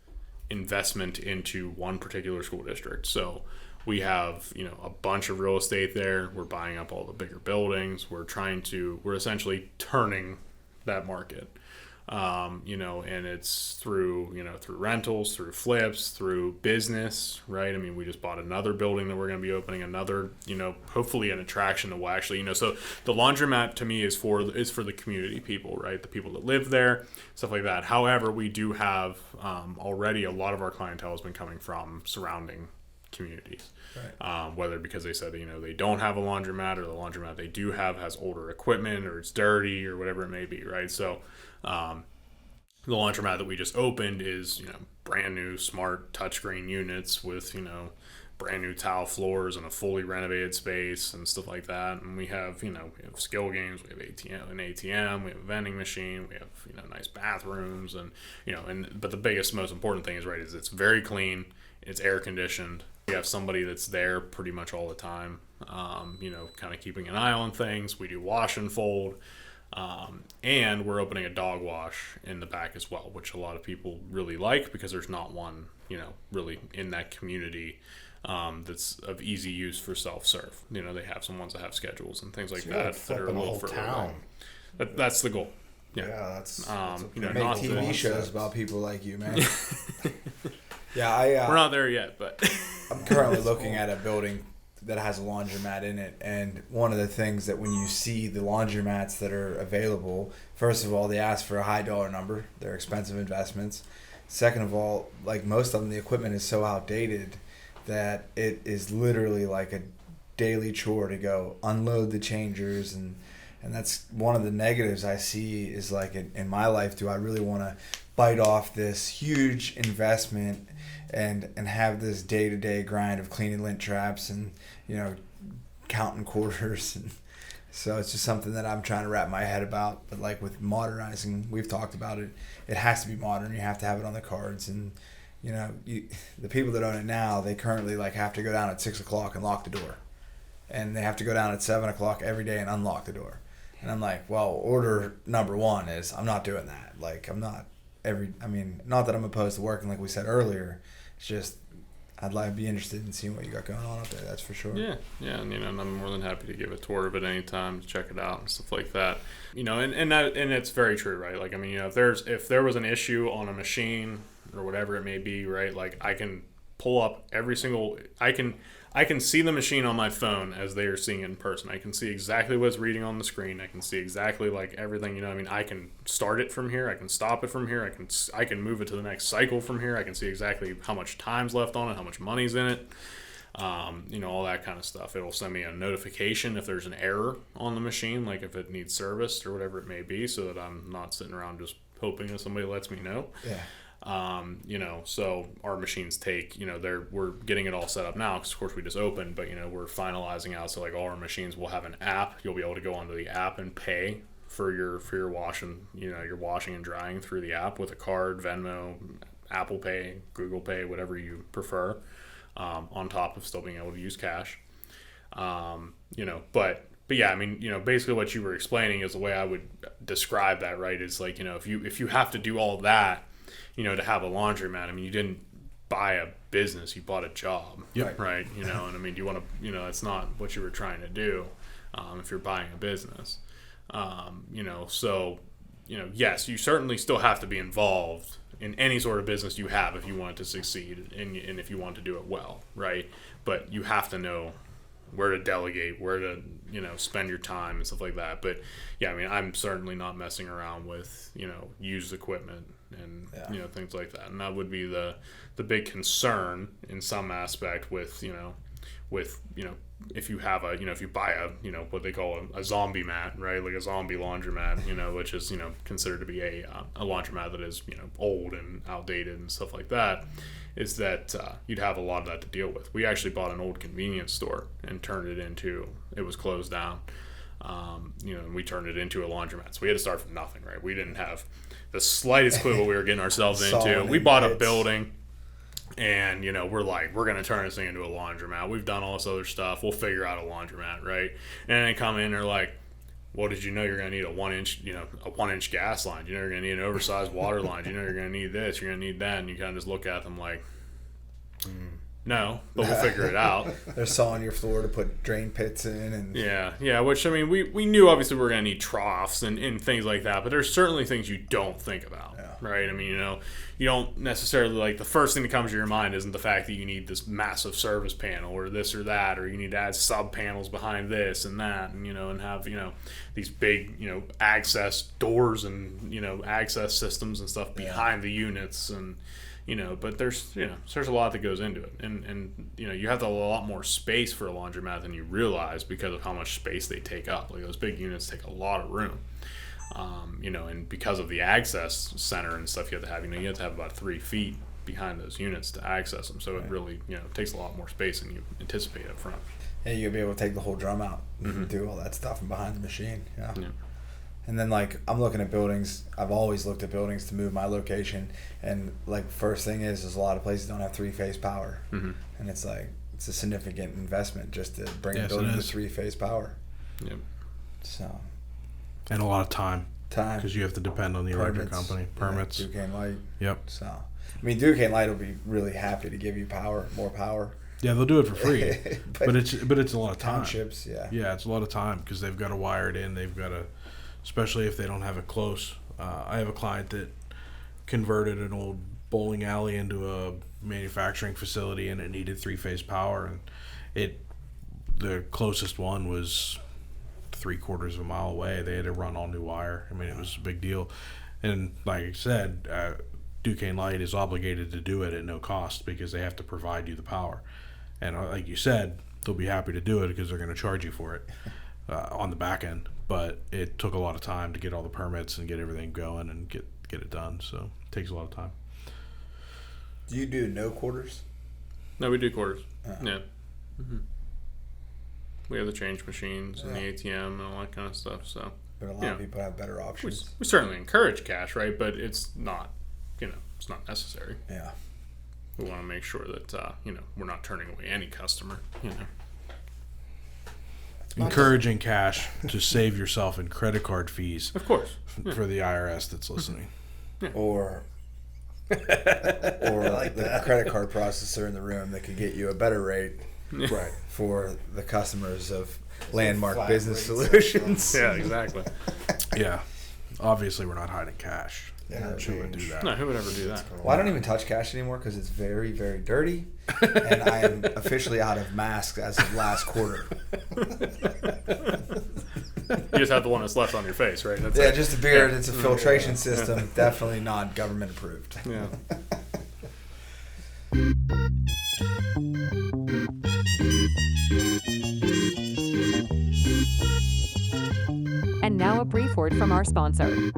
investment into one particular school district. So we have, a bunch of real estate there. We're buying up all the bigger buildings. We're essentially turning that market. And it's through rentals, through flips, through business, right? I mean, we just bought another building that we're going to be opening another, hopefully an attraction that will actually, so the laundromat to me is for the community people, right? The people that live there, stuff like that. However, we do have already a lot of our clientele has been coming from surrounding communities. Right. Whether because they said they don't have a laundromat, or the laundromat they do have has older equipment, or it's dirty, or whatever it may be, right? So the laundromat that we just opened is brand new smart touchscreen units with brand new tile floors and a fully renovated space and stuff like that. And we have we have skill games, we have an ATM, we have a vending machine, we have nice bathrooms, and but the biggest, most important thing is it's very clean, it's air conditioned. We have somebody that's there pretty much all the time, kind of keeping an eye on things. We do wash and fold, and we're opening a dog wash in the back as well, which a lot of people really like because there's not one, really in that community that's of easy use for self-serve. They have some ones that have schedules and things like that that are a little further away. That's the goal. Yeah, that's make TV shows about people like you, man. Yeah, we're not there yet, but I'm currently looking at a building that has a laundromat in it, and one of the things that when you see the laundromats that are available, first of all, they ask for a high dollar number. They're expensive investments. Second of all, like most of them, the equipment is so outdated that it is literally like a daily chore to go unload the changers, and that's one of the negatives I see is like in my life, do I really want to bite off this huge investment and have this day-to-day grind of cleaning lint traps and counting quarters, and so it's just something that I'm trying to wrap my head about. But like with modernizing, we've talked about it, it has to be modern. You have to have it on the cards, and the people that own it now, they currently like have to go down at 6 o'clock and lock the door, and they have to go down at 7 o'clock every day and unlock the door. And I'm like, well, order number one is I'm not doing that. Like not that I'm opposed to working, like we said earlier. It's just I'd be interested in seeing what you got going on up there. That's for sure. Yeah, and and I'm more than happy to give a tour of it anytime to check it out and stuff like that. And it's very true, right? Like if there was an issue on a machine or whatever it may be, right? Like I can pull up I can see the machine on my phone as they are seeing it in person. I can see exactly what's reading on the screen. I can see exactly like everything. I can start it from here. I can stop it from here. I can move it to the next cycle from here. I can see exactly how much time's left on it, how much money's in it. All that kind of stuff. It'll send me a notification if there's an error on the machine, like if it needs serviced or whatever it may be, so that I'm not sitting around just hoping that somebody lets me know. Yeah. So our machines take, we're getting it all set up now because of course we just opened, but we're finalizing out. So like all our machines will have an app. You'll be able to go onto the app and pay for your wash and, your washing and drying through the app with a card, Venmo, Apple Pay, Google Pay, whatever you prefer, on top of still being able to use cash. But yeah, basically what you were explaining is the way I would describe that, right? Is like, if you have to do all that, to have a laundromat, you didn't buy a business, you bought a job, yep. Right? Do you want to, that's not what you were trying to do, if you're buying a business, so, yes, you certainly still have to be involved in any sort of business you have if you want it to succeed and if you want to do it well, right? But you have to know where to delegate, where to, spend your time and stuff like that. But yeah, I'm certainly not messing around with, used equipment and, things like that. And that would be the big concern in some aspect with, if you have if you buy a, what they call a zombie mat, right? Like a zombie laundromat, which is, considered to be a laundromat that is, old and outdated and stuff like that, is that you'd have a lot of that to deal with. We actually bought an old convenience store and turned it into, it was closed down, and we turned it into a laundromat. So we had to start from nothing, right? We didn't have the slightest clue what we were getting ourselves into. We bought a building, and we're like, we're gonna turn this thing into a laundromat. We've done all this other stuff. We'll figure out a laundromat, right? And then they come in, they're like, well, did you know you're gonna need a 1-inch gas line? You're gonna need an oversized water line. You're gonna need this. You're gonna need that. And you kind of just look at them like, No, but we'll figure it out. They're sawing your floor to put drain pits in, and Yeah. Which, I mean, we knew obviously we were going to need troughs and things like that, but there's certainly things you don't think about, right? I mean, you don't necessarily, like, the first thing that comes to your mind isn't the fact that you need this massive service panel or this or that, or you need to add sub panels behind this and that, and and have these big access doors and access systems and stuff behind the units and. But there's a lot that goes into it, and you have a lot more space for a laundromat than you realize because of how much space they take up. Like, those big units take a lot of room, and because of the access center and stuff you have to have, you have to have about 3 feet behind those units to access them. So it really takes a lot more space than you anticipate up front. And you'll be able to take the whole drum out and do all that stuff from behind the machine. Yeah. And then, like, I'm looking at buildings. I've always looked at buildings to move my location. And, like, first thing is a lot of places don't have 3-phase power. And it's like, it's a significant investment just to bring a building to 3-phase power. Yep. So. And a lot of time. Because you have to depend on the electric company. Permits. Duquesne Light. Yep. So, I mean, Duquesne Light will be really happy to give you more power. Yeah, they'll do it for free. but it's a lot of time. Townships, Yeah, it's a lot of time because they've got to wire it in. They've got to... Especially if they don't have it close. I have a client that converted an old bowling alley into a manufacturing facility, and it needed 3-phase power. And the closest one was 3/4 of a mile away. They had to run all new wire. I mean, it was a big deal. And like I said, Duquesne Light is obligated to do it at no cost because they have to provide you the power. And like you said, they'll be happy to do it because they're going to charge you for it on the back end. But it took a lot of time to get all the permits and get everything going and get it done. So it takes a lot of time. Do you do no quarters? No, we do quarters. Yeah. We have the change machines and the ATM and all that kind of stuff. So, but a lot of people have better options. We certainly encourage cash, right? But it's not, it's not necessary. Yeah. We want to make sure that we're not turning away any customer. Encouraging cash to save yourself in credit card fees. Of course. For the IRS that's listening. Or like the credit card processor in the room that could get you a better rate Right. for the customers of Landmark Business Solutions. Yeah, exactly. Yeah. Obviously, we're not hiding cash. Yeah, Who would do that? No, who would ever do that? Well, I don't even touch cash anymore because it's very, very dirty, and I am officially out of masks as of last quarter. You just have the one that's left on your face, right? That's Just a beard. It's a filtration system. Definitely not government approved. Yeah. And now a brief word from our sponsor.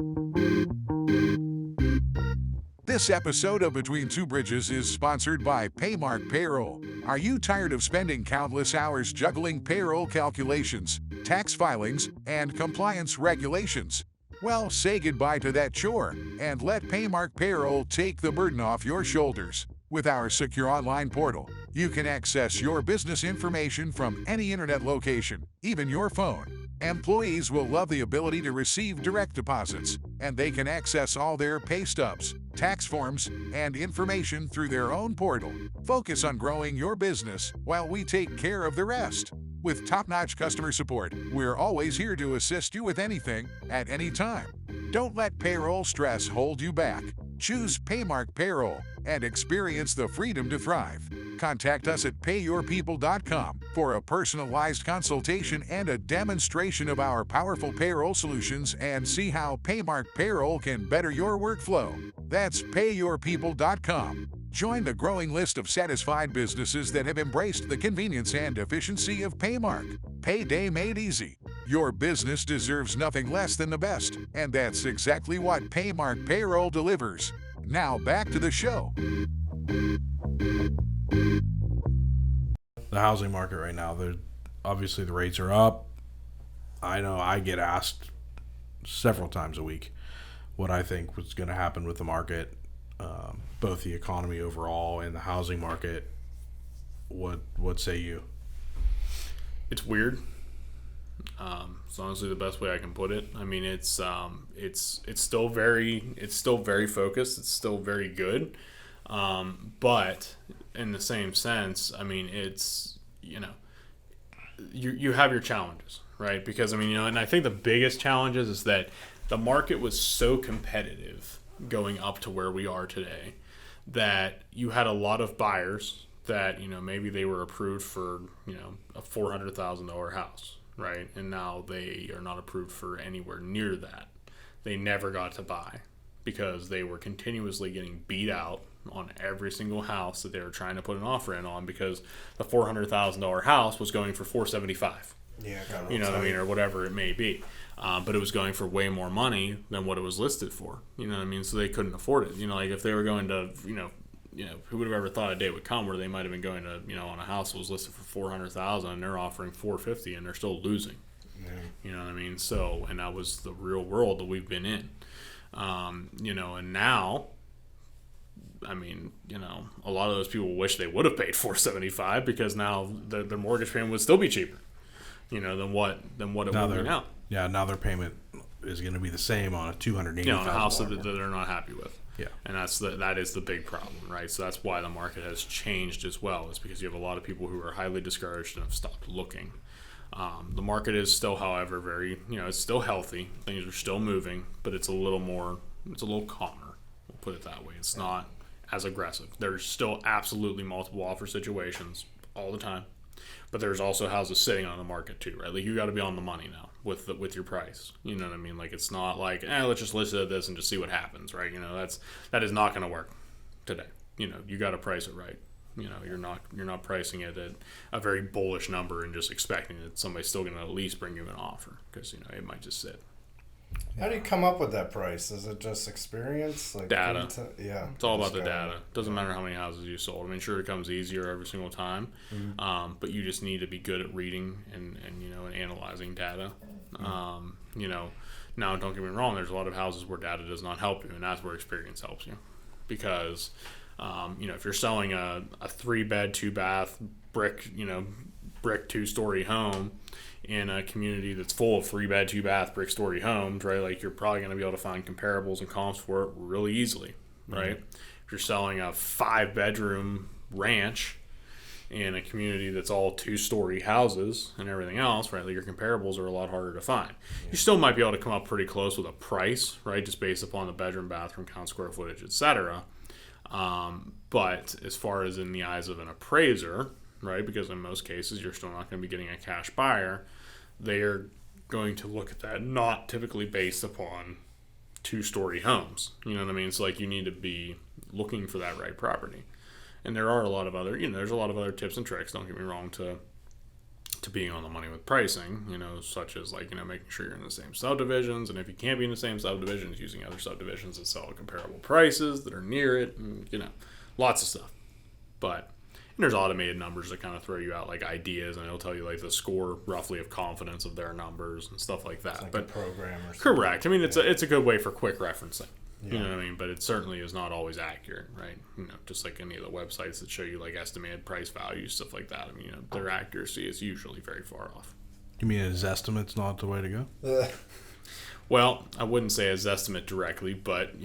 This episode of Between Two Bridges is sponsored by Paymark Payroll. Are you tired of spending countless hours juggling payroll calculations, tax filings, and compliance regulations? Well, say goodbye to that chore and let Paymark Payroll take the burden off your shoulders. With our secure online portal, you can access your business information from any internet location, even your phone. Employees will love the ability to receive direct deposits, and they can access all their pay stubs, tax forms, and information through their own portal. Focus on growing your business while we take care of the rest. With top-notch customer support, we're always here to assist you with anything, at any time. Don't let payroll stress hold you back. Choose Paymark Payroll and experience the freedom to thrive. Contact us at payyourpeople.com for a personalized consultation and a demonstration of our powerful payroll solutions and see how Paymark Payroll can better your workflow. That's payyourpeople.com. Join the growing list of satisfied businesses that have embraced the convenience and efficiency of Paymark. Payday made easy. Your business deserves nothing less than the best, and that's exactly what Paymark Payroll delivers. Now back to the show. The housing market right now, obviously the rates are up. I know I get asked several times a week what I think was going to happen with the market, both the economy overall and the housing market. What say you? It's weird. It's honestly the best way I can put it. I mean, it's still very focused. It's still very good. But in the same sense, I mean, it's, you have your challenges, right? Because, I mean, and I think the biggest challenges is that the market was so competitive going up to where we are today that you had a lot of buyers that, maybe they were approved for, a $400,000 house, right? And now they are not approved for anywhere near that. They never got to buy because they were continuously getting beat out on every single house that they were trying to put an offer in on, because the $400,000 house was going for $475,000. Yeah, what I mean, or whatever it may be. But it was going for way more money than what it was listed for. You know what I mean? So they couldn't afford it. Like if they were going to, who would have ever thought a day would come where they might have been going to, on a house that was listed for $400,000 and they're offering $450,000 and they're still losing. Yeah. You know what I mean? So, and that was the real world that we've been in. And now, I mean, a lot of those people wish they would have paid $475,000 because now their mortgage payment would still be cheaper, than what it would be now. Yeah, now their payment is going to be the same on a $280,000 on a house that they're not happy with. Yeah, and that is the big problem, right? So that's why the market has changed as well. Is because you have a lot of people who are highly discouraged and have stopped looking. The market is still, however, very, it's still healthy. Things are still moving, but it's a little calmer. We'll put it that way. It's not as aggressive. There's still absolutely multiple offer situations all the time, but there's also houses sitting on the market too, right? Like you got to be on the money now with your price. You know what I mean? Like it's not like, let's just list it at this and just see what happens, right? That is not going to work today. You got to price it right. You're not pricing it at a very bullish number and just expecting that somebody's still going to at least bring you an offer, because it might just sit. How do you come up with that price? Is it just experience? Like data. Yeah. It's all about the data. Doesn't matter how many houses you sold. I mean, sure, it comes easier every single time, but you just need to be good at reading and analyzing data. Now don't get me wrong. There's a lot of houses where data does not help you, and that's where experience helps you, because if you're selling a 3-bed, 2-bath brick 2-story home in a community that's full of 3-bed, 2-bath brick story homes, right? Like you're probably going to be able to find comparables and comps for it really easily, right? If you're selling a 5-bedroom ranch in a community that's all 2-story houses and everything else, right? Like your comparables are a lot harder to find. You still might be able to come up pretty close with a price, right? Just based upon the bedroom, bathroom count, square footage, etc. But as far as in the eyes of an appraiser, right, because in most cases you're still not going to be getting a cash buyer, they're going to look at that not typically based upon 2-story homes. You know what I mean? So like you need to be looking for that right property. And there are a lot of other, there's a lot of other tips and tricks, don't get me wrong, to being on the money with pricing, such as like, making sure you're in the same subdivisions, and if you can't be in the same subdivisions, using other subdivisions that sell at comparable prices that are near it, and lots of stuff. But there's automated numbers that kind of throw you out like ideas, and it'll tell you like the score roughly of confidence of their numbers and stuff like that. It's like but a program or something. Correct. I mean, it's a good way for quick referencing. You know what I mean? But it certainly is not always accurate, right? Just like any of the websites that show you like estimated price values, stuff like that. I mean, their accuracy is usually very far off. You mean a Zestimate's not the way to go? Well, I wouldn't say a Zestimate directly, but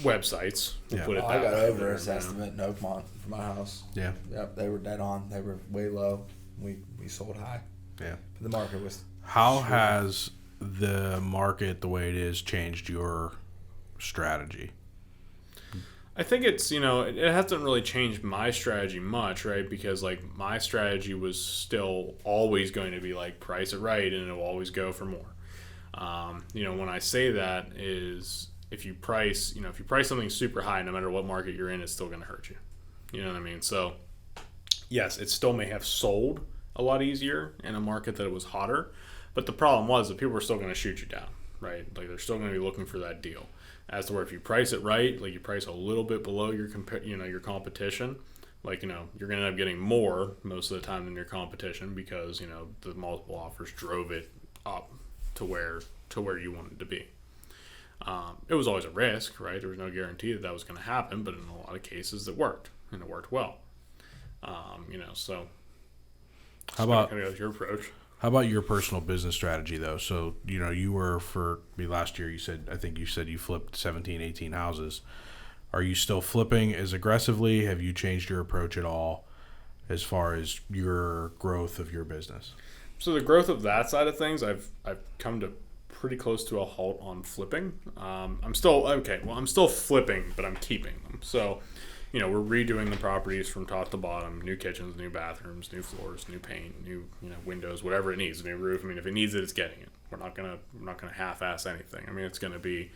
websites. We'll put it that I got way. over a Zestimate in Oakmont for my house. Yeah. Yep, they were dead on. They were way low. We sold high. Yeah. The market was. How has the market, the way it is, changed your strategy? I think it's, it hasn't really changed my strategy much, right? Because like my strategy was still always going to be like price it right and it'll always go for more. When I say that is if you price something super high, no matter what market you're in, it's still going to hurt you. You know what I mean? So yes, it still may have sold a lot easier in a market that it was hotter, but the problem was that people were still going to shoot you down, right? Like they're still going to be looking for that deal. As to where if you price it right, like you price a little bit below your your competition, like you're going to end up getting more most of the time than your competition, because the multiple offers drove it up to where you wanted to be. It was always a risk, right? There was no guarantee that was going to happen, but in a lot of cases it worked, and it worked well. So how about your approach? How about your personal business strategy, though? So, you were, for me last year, I think you said you flipped 17, 18 houses. Are you still flipping as aggressively? Have you changed your approach at all as far as your growth of your business? So the growth of that side of things, I've come to pretty close to a halt on flipping. I'm still flipping, but I'm keeping them. So, we're redoing the properties from top to bottom, new kitchens, new bathrooms, new floors, new paint, new windows, whatever it needs, new roof. I mean, if it needs it, it's getting it. We're not gonna half-ass anything. I mean, it's gonna be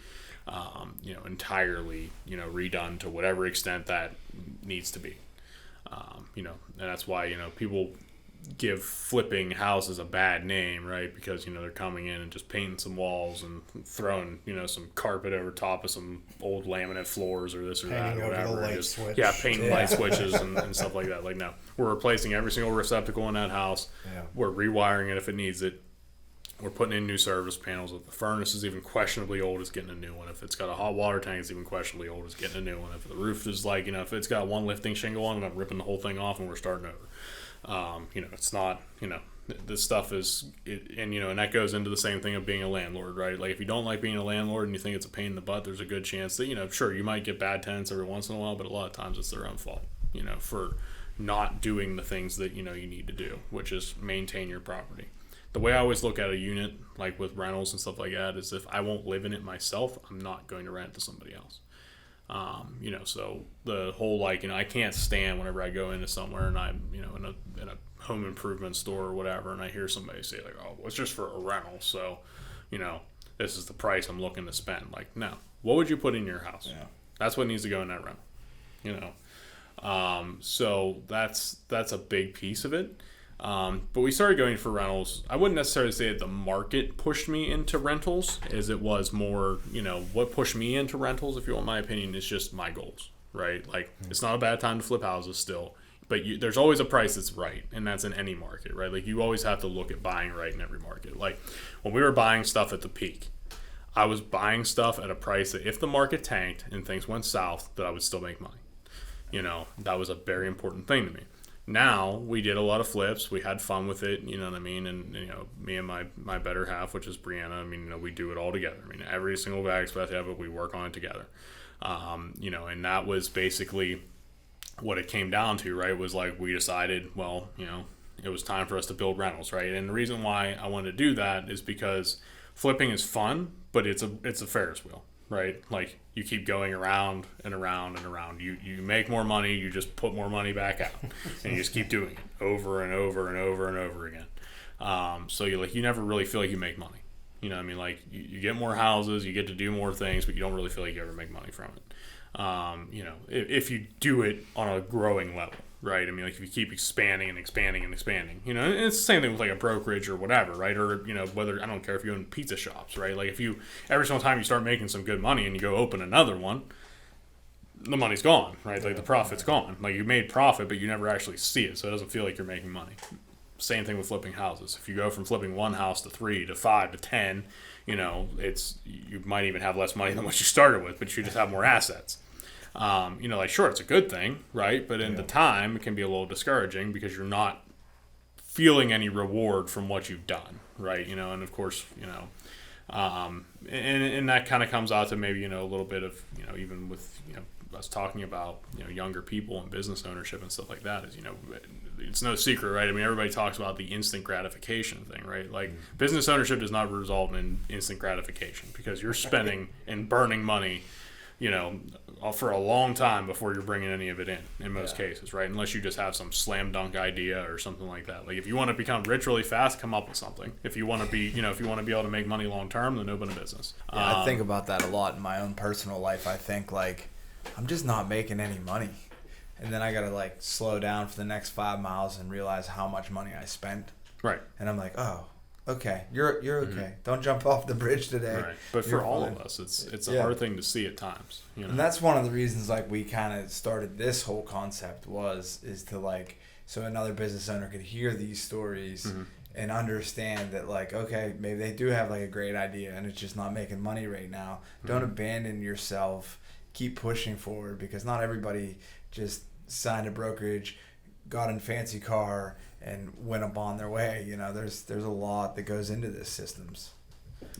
entirely redone to whatever extent that needs to be. And that's why people give flipping houses a bad name, right? Because they're coming in and just painting some walls and throwing some carpet over top of some old laminate floors or this or Painting that or over whatever. the light switch. Painting light switches and stuff like that. Like, no, we're replacing every single receptacle in that house. Yeah. We're rewiring it if it needs it. We're putting in new service panels. If the furnace is even questionably old, it's getting a new one. If it's got a hot water tank, it's even questionably old, it's getting a new one. If the roof is if it's got one lifting shingle on it, I'm ripping the whole thing off and we're starting over. It's not, this stuff is, and that goes into the same thing of being a landlord, right? Like, if you don't like being a landlord and you think it's a pain in the butt, there's a good chance that, sure, you might get bad tenants every once in a while, but a lot of times it's their own fault, for not doing the things that, you need to do, which is maintain your property. The way I always look at a unit, like with rentals and stuff like that, is if I won't live in it myself, I'm not going to rent to somebody else. So the whole, I can't stand whenever I go into somewhere and I'm, in a home improvement store or whatever, and I hear somebody say it's just for a rental. So, this is the price I'm looking to spend. Like, no, what would you put in your house? Yeah. That's what needs to go in that rental, so that's a big piece of it. But we started going for rentals. I wouldn't necessarily say that the market pushed me into rentals, as it was more, what pushed me into rentals, if you want my opinion, is just my goals, right? Like, it's not a bad time to flip houses still, but there's always a price that's right, and that's in any market, right? Like, you always have to look at buying right in every market. Like, when we were buying stuff at the peak, I was buying stuff at a price that if the market tanked and things went south, that I would still make money. That was a very important thing to me. Now, we did a lot of flips. We had fun with it, you know what I mean? And, me and my better half, which is Brianna, I mean, we do it all together. I mean, every single aspect of it, we work on it together. And that was basically what it came down to, right? Was like, we decided, well, it was time for us to build rentals, right? And the reason why I wanted to do that is because flipping is fun, but it's a Ferris wheel. Right? Like, you keep going around and around and around. You make more money, you just put more money back out. And you just keep doing it over and over and over and over again. So you never really feel like you make money. You know what I mean? Like, you get more houses, you get to do more things, but you don't really feel like you ever make money from it. If you do it on a growing level, right? I mean, like, if you keep expanding and expanding and expanding, and it's the same thing with like a brokerage or whatever, right? Or, whether, I don't care if you own pizza shops, right? Like, if you, every single time you start making some good money and you go open another one, the money's gone, right? Like, the profit's gone. Like, you made profit, but you never actually see it. So it doesn't feel like you're making money. Same thing with flipping houses. If you go from flipping one house to 3 to 5 to 10, you might even have less money than what you started with, but you just have more assets. Sure, it's a good thing, right? But in the time, it can be a little discouraging because you're not feeling any reward from what you've done, right? And of course, and that kind of comes out to maybe, a little bit of, even with, us talking about, younger people and business ownership and stuff like that is, it's no secret, right? I mean, everybody talks about the instant gratification thing, right? Like, business ownership does not result in instant gratification because you're spending and burning money, for a long time before you're bringing any of it in most cases, right? Unless you just have some slam dunk idea or something like that. Like, if you want to become rich really fast, come up with something. If you want to be, if you want to be able to make money long term, then open a business. I think about that a lot in my own personal life. I think, like, I'm just not making any money. And then I got to, slow down for the next 5 miles and realize how much money I spent. Right. And I'm like, oh, okay, you're okay. Mm-hmm. Don't jump off the bridge today. Right. But for all of us, it's a hard thing to see at times. And that's one of the reasons, we kind of started this whole concept is to, so another business owner could hear these stories and understand that, okay, maybe they do have, a great idea and it's just not making money right now. Don't abandon yourself. Keep pushing forward because not everybody just signed a brokerage, got in a fancy car, and went up on their way. There's a lot that goes into this systems.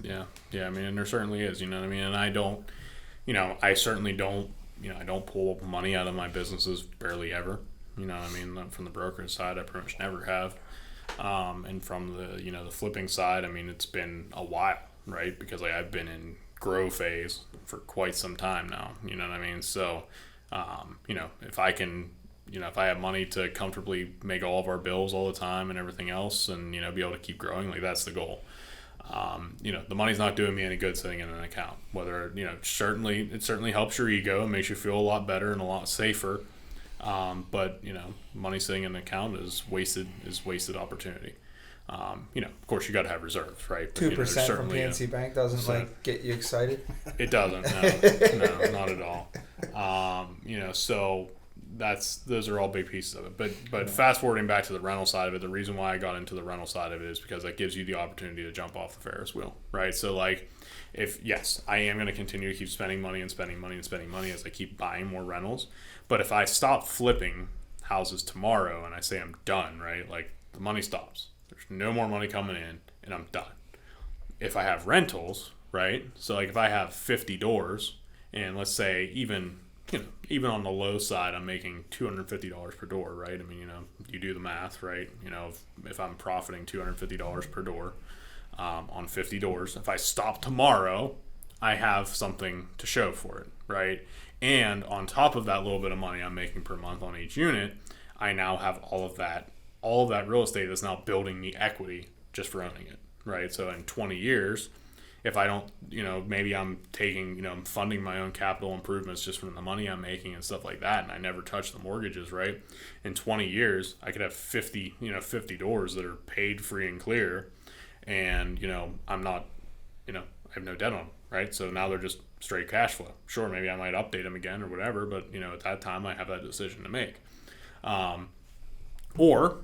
Yeah. I mean, and there certainly is. You know what I mean? And I don't, I certainly don't I don't pull money out of my businesses barely ever. You know what I mean? From the brokerage side, I pretty much never have. And from the, the flipping side, I mean, it's been a while, right? Because like I've been in grow phase for quite some time now, you know what I mean? So, if I can, if I have money to comfortably make all of our bills all the time and everything else and, be able to keep growing, like that's the goal. The money's not doing me any good sitting in an account, whether, it certainly helps your ego and makes you feel a lot better and a lot safer. But money sitting in an account is wasted opportunity. Of course you got to have reserves, right? But, 2% from PNC Bank doesn't get you excited. It doesn't. No, not at all. So those are all big pieces of it. But fast forwarding back to the rental side of it, the reason why I got into the rental side of it is because that gives you the opportunity to jump off the Ferris wheel, right? So like, yes, I am going to continue to keep spending money as I keep buying more rentals. But if I stop flipping houses tomorrow and I say I'm done, right? Like the money stops. There's no more money coming in and I'm done. If I have rentals, right? So like if I have 50 doors and let's say even on the low side, I'm making $250 per door, right? I mean, you do the math, right? If I'm profiting $250 per door on 50 doors, if I stop tomorrow, I have something to show for it, right? And on top of that little bit of money I'm making per month on each unit, I now have all of that real estate that's now building me equity just for owning it, right? So in 20 years, if I don't, maybe I'm taking, I'm funding my own capital improvements just from the money I'm making and stuff like that, and I never touch the mortgages, right? In 20 years, I could have 50 doors that are paid free and clear, and, I'm not, I have no debt on them, right? So now they're just straight cash flow. Sure, maybe I might update them again or whatever, but, at that time I have that decision to make. Or,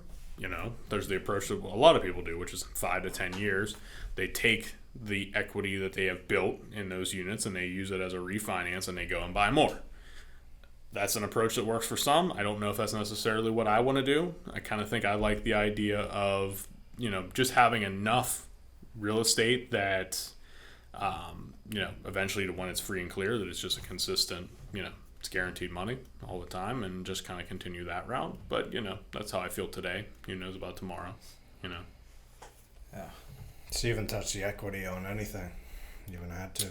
there's the approach that a lot of people do, which is 5 to 10 years. They take the equity that they have built in those units and they use it as a refinance and they go and buy more. That's an approach that works for some. I don't know if that's necessarily what I want to do. I kind of think I like the idea of, just having enough real estate that, eventually to when it's free and clear, that it's just a consistent, it's guaranteed money all the time and just kind of continue that route. But, that's how I feel today. Who knows about tomorrow, Yeah. So you haven't touched the equity on anything? You haven't had to?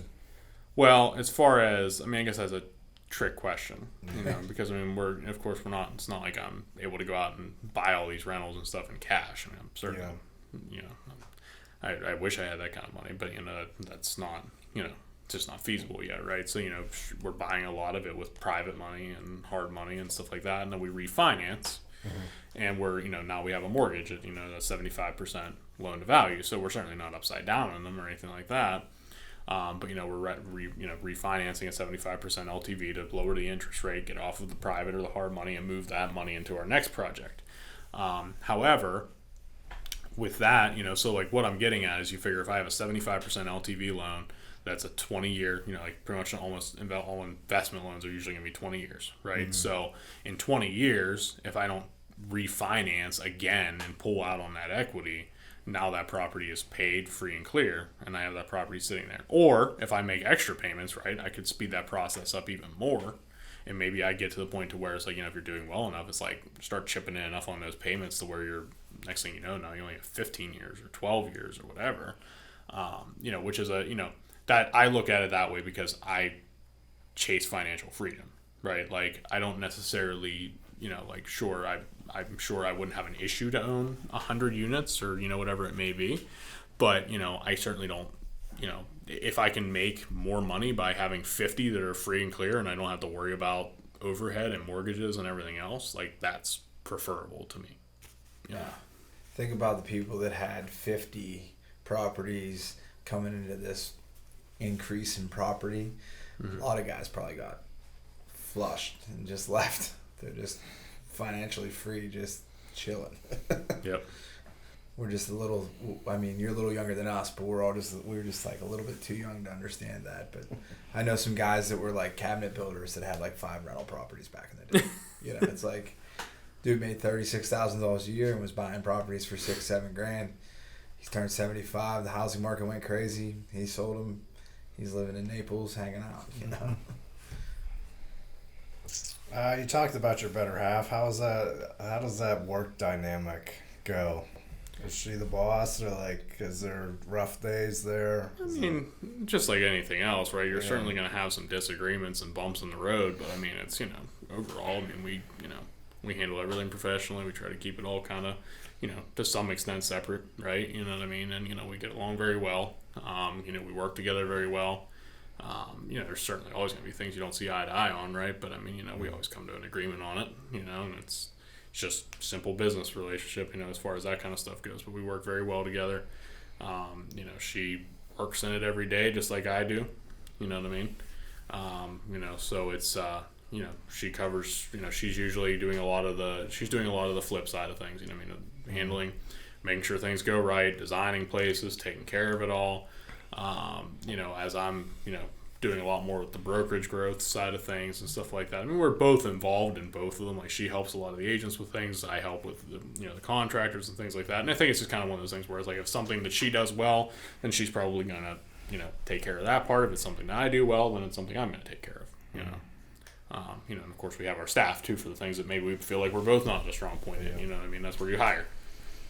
Well, as far as, I guess that's a trick question, because, we're not, it's not like I'm able to go out and buy all these rentals and stuff in cash. I'm certainly, I wish I had that kind of money, but, that's not, it's just not feasible yet, right? So, we're buying a lot of it with private money and hard money and stuff like that, and then we refinance. Mm-hmm. And we're, now we have a mortgage at, a 75% loan to value. So we're certainly not upside down on them or anything like that. But, we're refinancing at 75% LTV to lower the interest rate, get off of the private or the hard money and move that money into our next project. However, with that, so like what I'm getting at is you figure if I have a 75% LTV loan, that's a 20-year, like pretty much almost all investment loans are usually going to be 20 years, right? Mm-hmm. So in 20 years, if I don't refinance again and pull out on that equity, now that property is paid free and clear and I have that property sitting there. Or if I make extra payments, right, I could speed that process up even more. And maybe I get to the point to where it's like, if you're doing well enough, it's like start chipping in enough on those payments to where you're, next thing you know, now you only have 15 years or 12 years or whatever, which is that I look at it that way because I chase financial freedom, right? Like I don't necessarily, I'm sure I wouldn't have an issue to own 100 units or, whatever it may be. But, I certainly don't, if I can make more money by having 50 that are free and clear and I don't have to worry about overhead and mortgages and everything else, like that's preferable to me. Yeah. Think about the people that had 50 properties coming into this increase in property. Mm-hmm. A lot of guys probably got flushed and just left. They're just financially free, just chilling. Yep. We're just a little, you're a little younger than us, but we're just like a little bit too young to understand that. But I know some guys that were like cabinet builders that had like 5 rental properties back in the day. It's like, dude made $36,000 a year and was buying properties for $6-7 grand. He's turned 75. The housing market went crazy. He sold them. He's living in Naples, hanging out. You talked about your better half. How does that work dynamic go? Is she the boss, or like, is there rough days there? I mean, just like anything else, right? You're certainly going to have some disagreements and bumps in the road, but I mean, it's, overall, I mean, we handle everything professionally. We try to keep it all kind of, to some extent separate, right? You know what I mean? And, we get along very well. We work together very well. There's certainly always going to be things you don't see eye to eye on, right? But I mean, we always come to an agreement on it, and it's just simple business relationship, as far as that kind of stuff goes. But we work very well together. She works in it every day just like I do. You know what I mean? So it's, she covers, she's usually doing a lot of the flip side of things, handling, making sure things go right, designing places, taking care of it all. As I'm, doing a lot more with the brokerage growth side of things and stuff like that. I mean, we're both involved in both of them. Like, she helps a lot of the agents with things. I help with the contractors and things like that. And I think it's just kind of one of those things where it's like, if something that she does well, then she's probably going to, take care of that part. If it's something that I do well, then it's something I'm going to take care of, and of course we have our staff too for the things that maybe we feel like we're both not at a strong point in, what I mean? That's where you hire.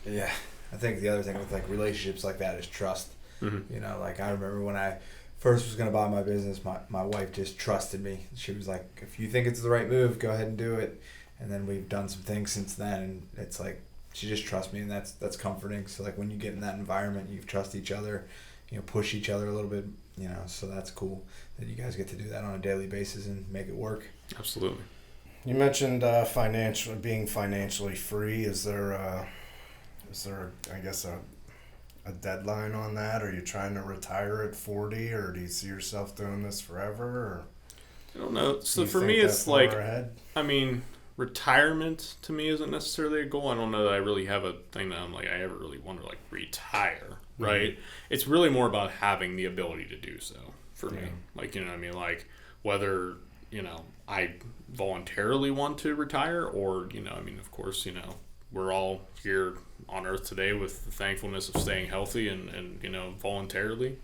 Yeah. I think the other thing with like relationships like that is trust. Mm-hmm. Like I remember when I first was going to buy my business, my wife just trusted me. She was like, if you think it's the right move, go ahead and do it. And then we've done some things since then, and it's like she just trusts me, and that's comforting. So like when you get in that environment, you trust each other, push each other a little bit, so that's cool that you guys get to do that on a daily basis and make it work. Absolutely. You mentioned being financially free. Is there I guess a deadline on that? Are you trying to retire at 40, or do you see yourself doing this forever? Or I don't know. So for me, it's like, I mean, retirement to me isn't necessarily a goal. I don't know that I really have a thing that I'm like, I ever really want to like retire, right? Mm-hmm. It's really more about having the ability to do so for me. Like, what I mean? Like whether, I voluntarily want to retire or, I mean, of course, we're all here on earth today with the thankfulness of staying healthy and voluntarily,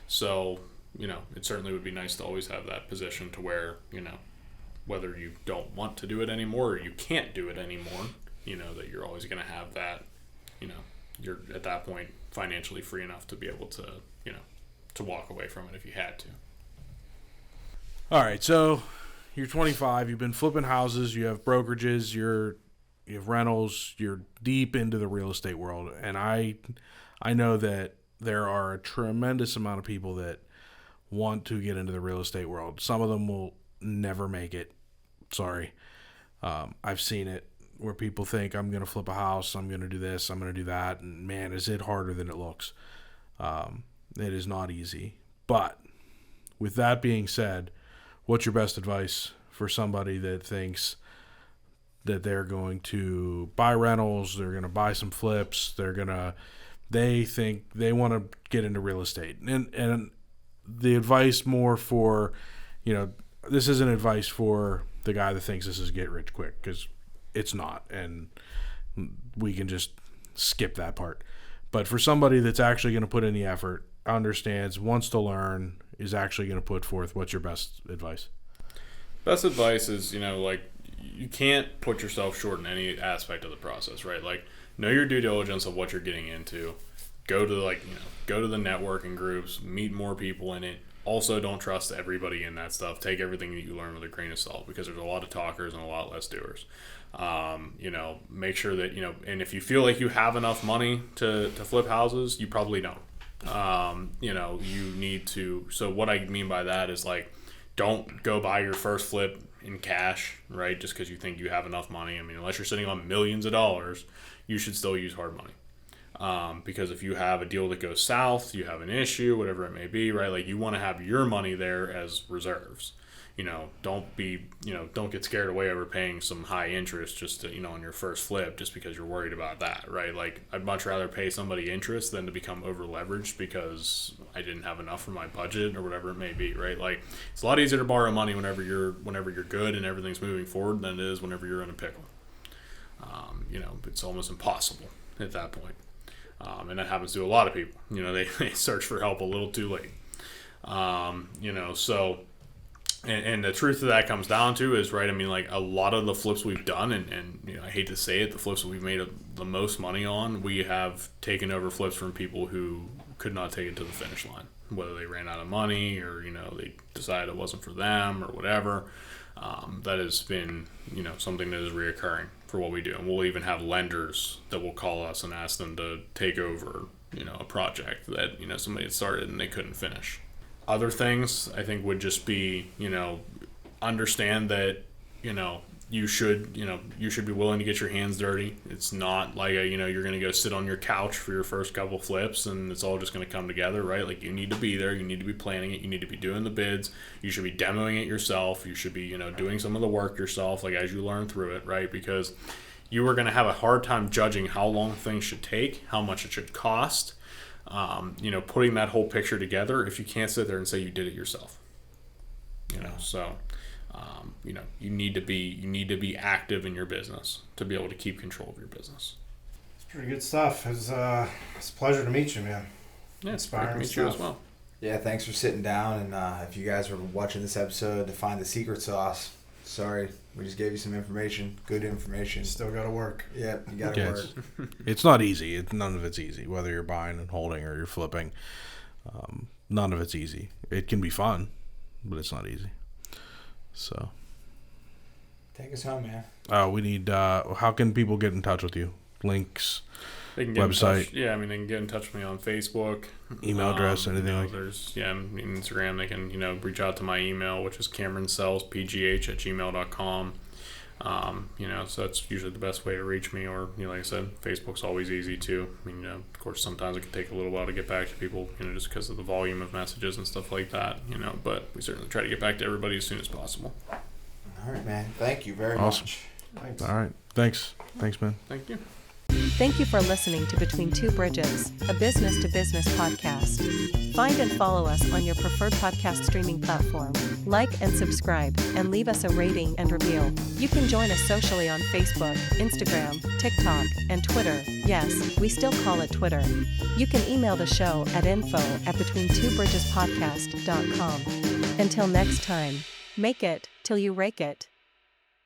so it certainly would be nice to always have that position to where whether you don't want to do it anymore or you can't do it anymore, that you're always going to have that, you're at that point financially free enough to be able to to walk away from it if you had to. All right, so you're 25, you've been flipping houses, you have brokerages, you have rentals, you're deep into the real estate world, and I know that there are a tremendous amount of people that want to get into the real estate world. Some of them will never make it. Sorry. I've seen it where people think, I'm going to flip a house, I'm going to do this, I'm going to do that, and man, is it harder than it looks. It is not easy. But with that being said, what's your best advice for somebody that thinks that they're going to buy rentals, they're going to buy some flips, they think they want to get into real estate? And the advice more for, this isn't advice for the guy that thinks this is get rich quick, because it's not, and we can just skip that part. But for somebody that's actually going to put in the effort, understands, wants to learn, is actually going to put forth, what's your best advice? Best advice is, like, you can't put yourself short in any aspect of the process, right? Like, know your due diligence of what you're getting into. Go to the networking groups, meet more people in it. Also, don't trust everybody in that stuff. Take everything that you learn with a grain of salt, because there's a lot of talkers and a lot less doers. Make sure that, and if you feel like you have enough money to flip houses, you probably don't. You need to, so what I mean by that is, like, don't go buy your first flip in cash, right? Just because you think you have enough money. I mean, unless you're sitting on millions of dollars, you should still use hard money. Because if you have a deal that goes south, you have an issue, whatever it may be, right? Like, you want to have your money there as reserves. Don't get scared away over paying some high interest just to, on your first flip, just because you're worried about that, right? Like, I'd much rather pay somebody interest than to become over leveraged because I didn't have enough for my budget or whatever it may be, right? Like, it's a lot easier to borrow money whenever you're good and everything's moving forward than it is whenever you're in a pickle. It's almost impossible at that point. And that happens to a lot of people. They search for help a little too late. So And the truth of that comes down to is, right, I mean, like, a lot of the flips we've done, and you know, I hate to say it, the flips that we've made the most money on, we have taken over flips from people who could not take it to the finish line, whether they ran out of money or, you know, they decided it wasn't for them or whatever. That has been, you know, something that is reoccurring for what we do. And we'll even have lenders that will call us and ask them to take over, you know, a project that, you know, somebody had started and they couldn't finish. Other things, I think, would just be, you know, understand that, you know, you should be willing to get your hands dirty. It's not like, you know, you're going to go sit on your couch for your first couple flips and it's all just going to come together, right? Like, you need to be there. You need to be planning it. You need to be doing the bids. You should be demoing it yourself. You should be, you know, doing some of the work yourself, like, as you learn through it, right? Because you are going to have a hard time judging how long things should take, how much it should cost. You know, putting that whole picture together if you can't sit there and say you did it yourself. You know, so you know, you need to be active in your business to be able to keep control of your business. It's pretty good stuff. It's a pleasure to meet you, man. Yeah, it's great to meet you as well. Yeah, thanks for sitting down. And if you guys were watching this episode to find the secret sauce, sorry, we just gave you some information, good information. Still got to work. Yeah, you got to work. It's not easy. None of it's easy, whether you're buying and holding or you're flipping. None of it's easy. It can be fun, but it's not easy. So, take us home, man. We need. How can people get in touch with you? Links, they can get website. In touch. Yeah, I mean, they can get in touch with me on Facebook, email address, anything, you know, like that. There's Instagram. They can, you know, reach out to my email, which is cameronsellspgh@gmail.com. You know, so that's usually the best way to reach me. Or, you know, like I said, Facebook's always easy too. I mean, you know, of course, sometimes it can take a little while to get back to people, you know, just because of the volume of messages and stuff like that. You know, but we certainly try to get back to everybody as soon as possible. All right, man. Thank you very much. Thanks. All right. Thanks, man. Thank you. Thank you for listening to Between Two Bridges, a business-to-business podcast. Find and follow us on your preferred podcast streaming platform. Like and subscribe, and leave us a rating and review. You can join us socially on Facebook, Instagram, TikTok, and Twitter. Yes, we still call it Twitter. You can email the show at info@betweentwobridgespodcast.com. Until next time, make it till you rake it.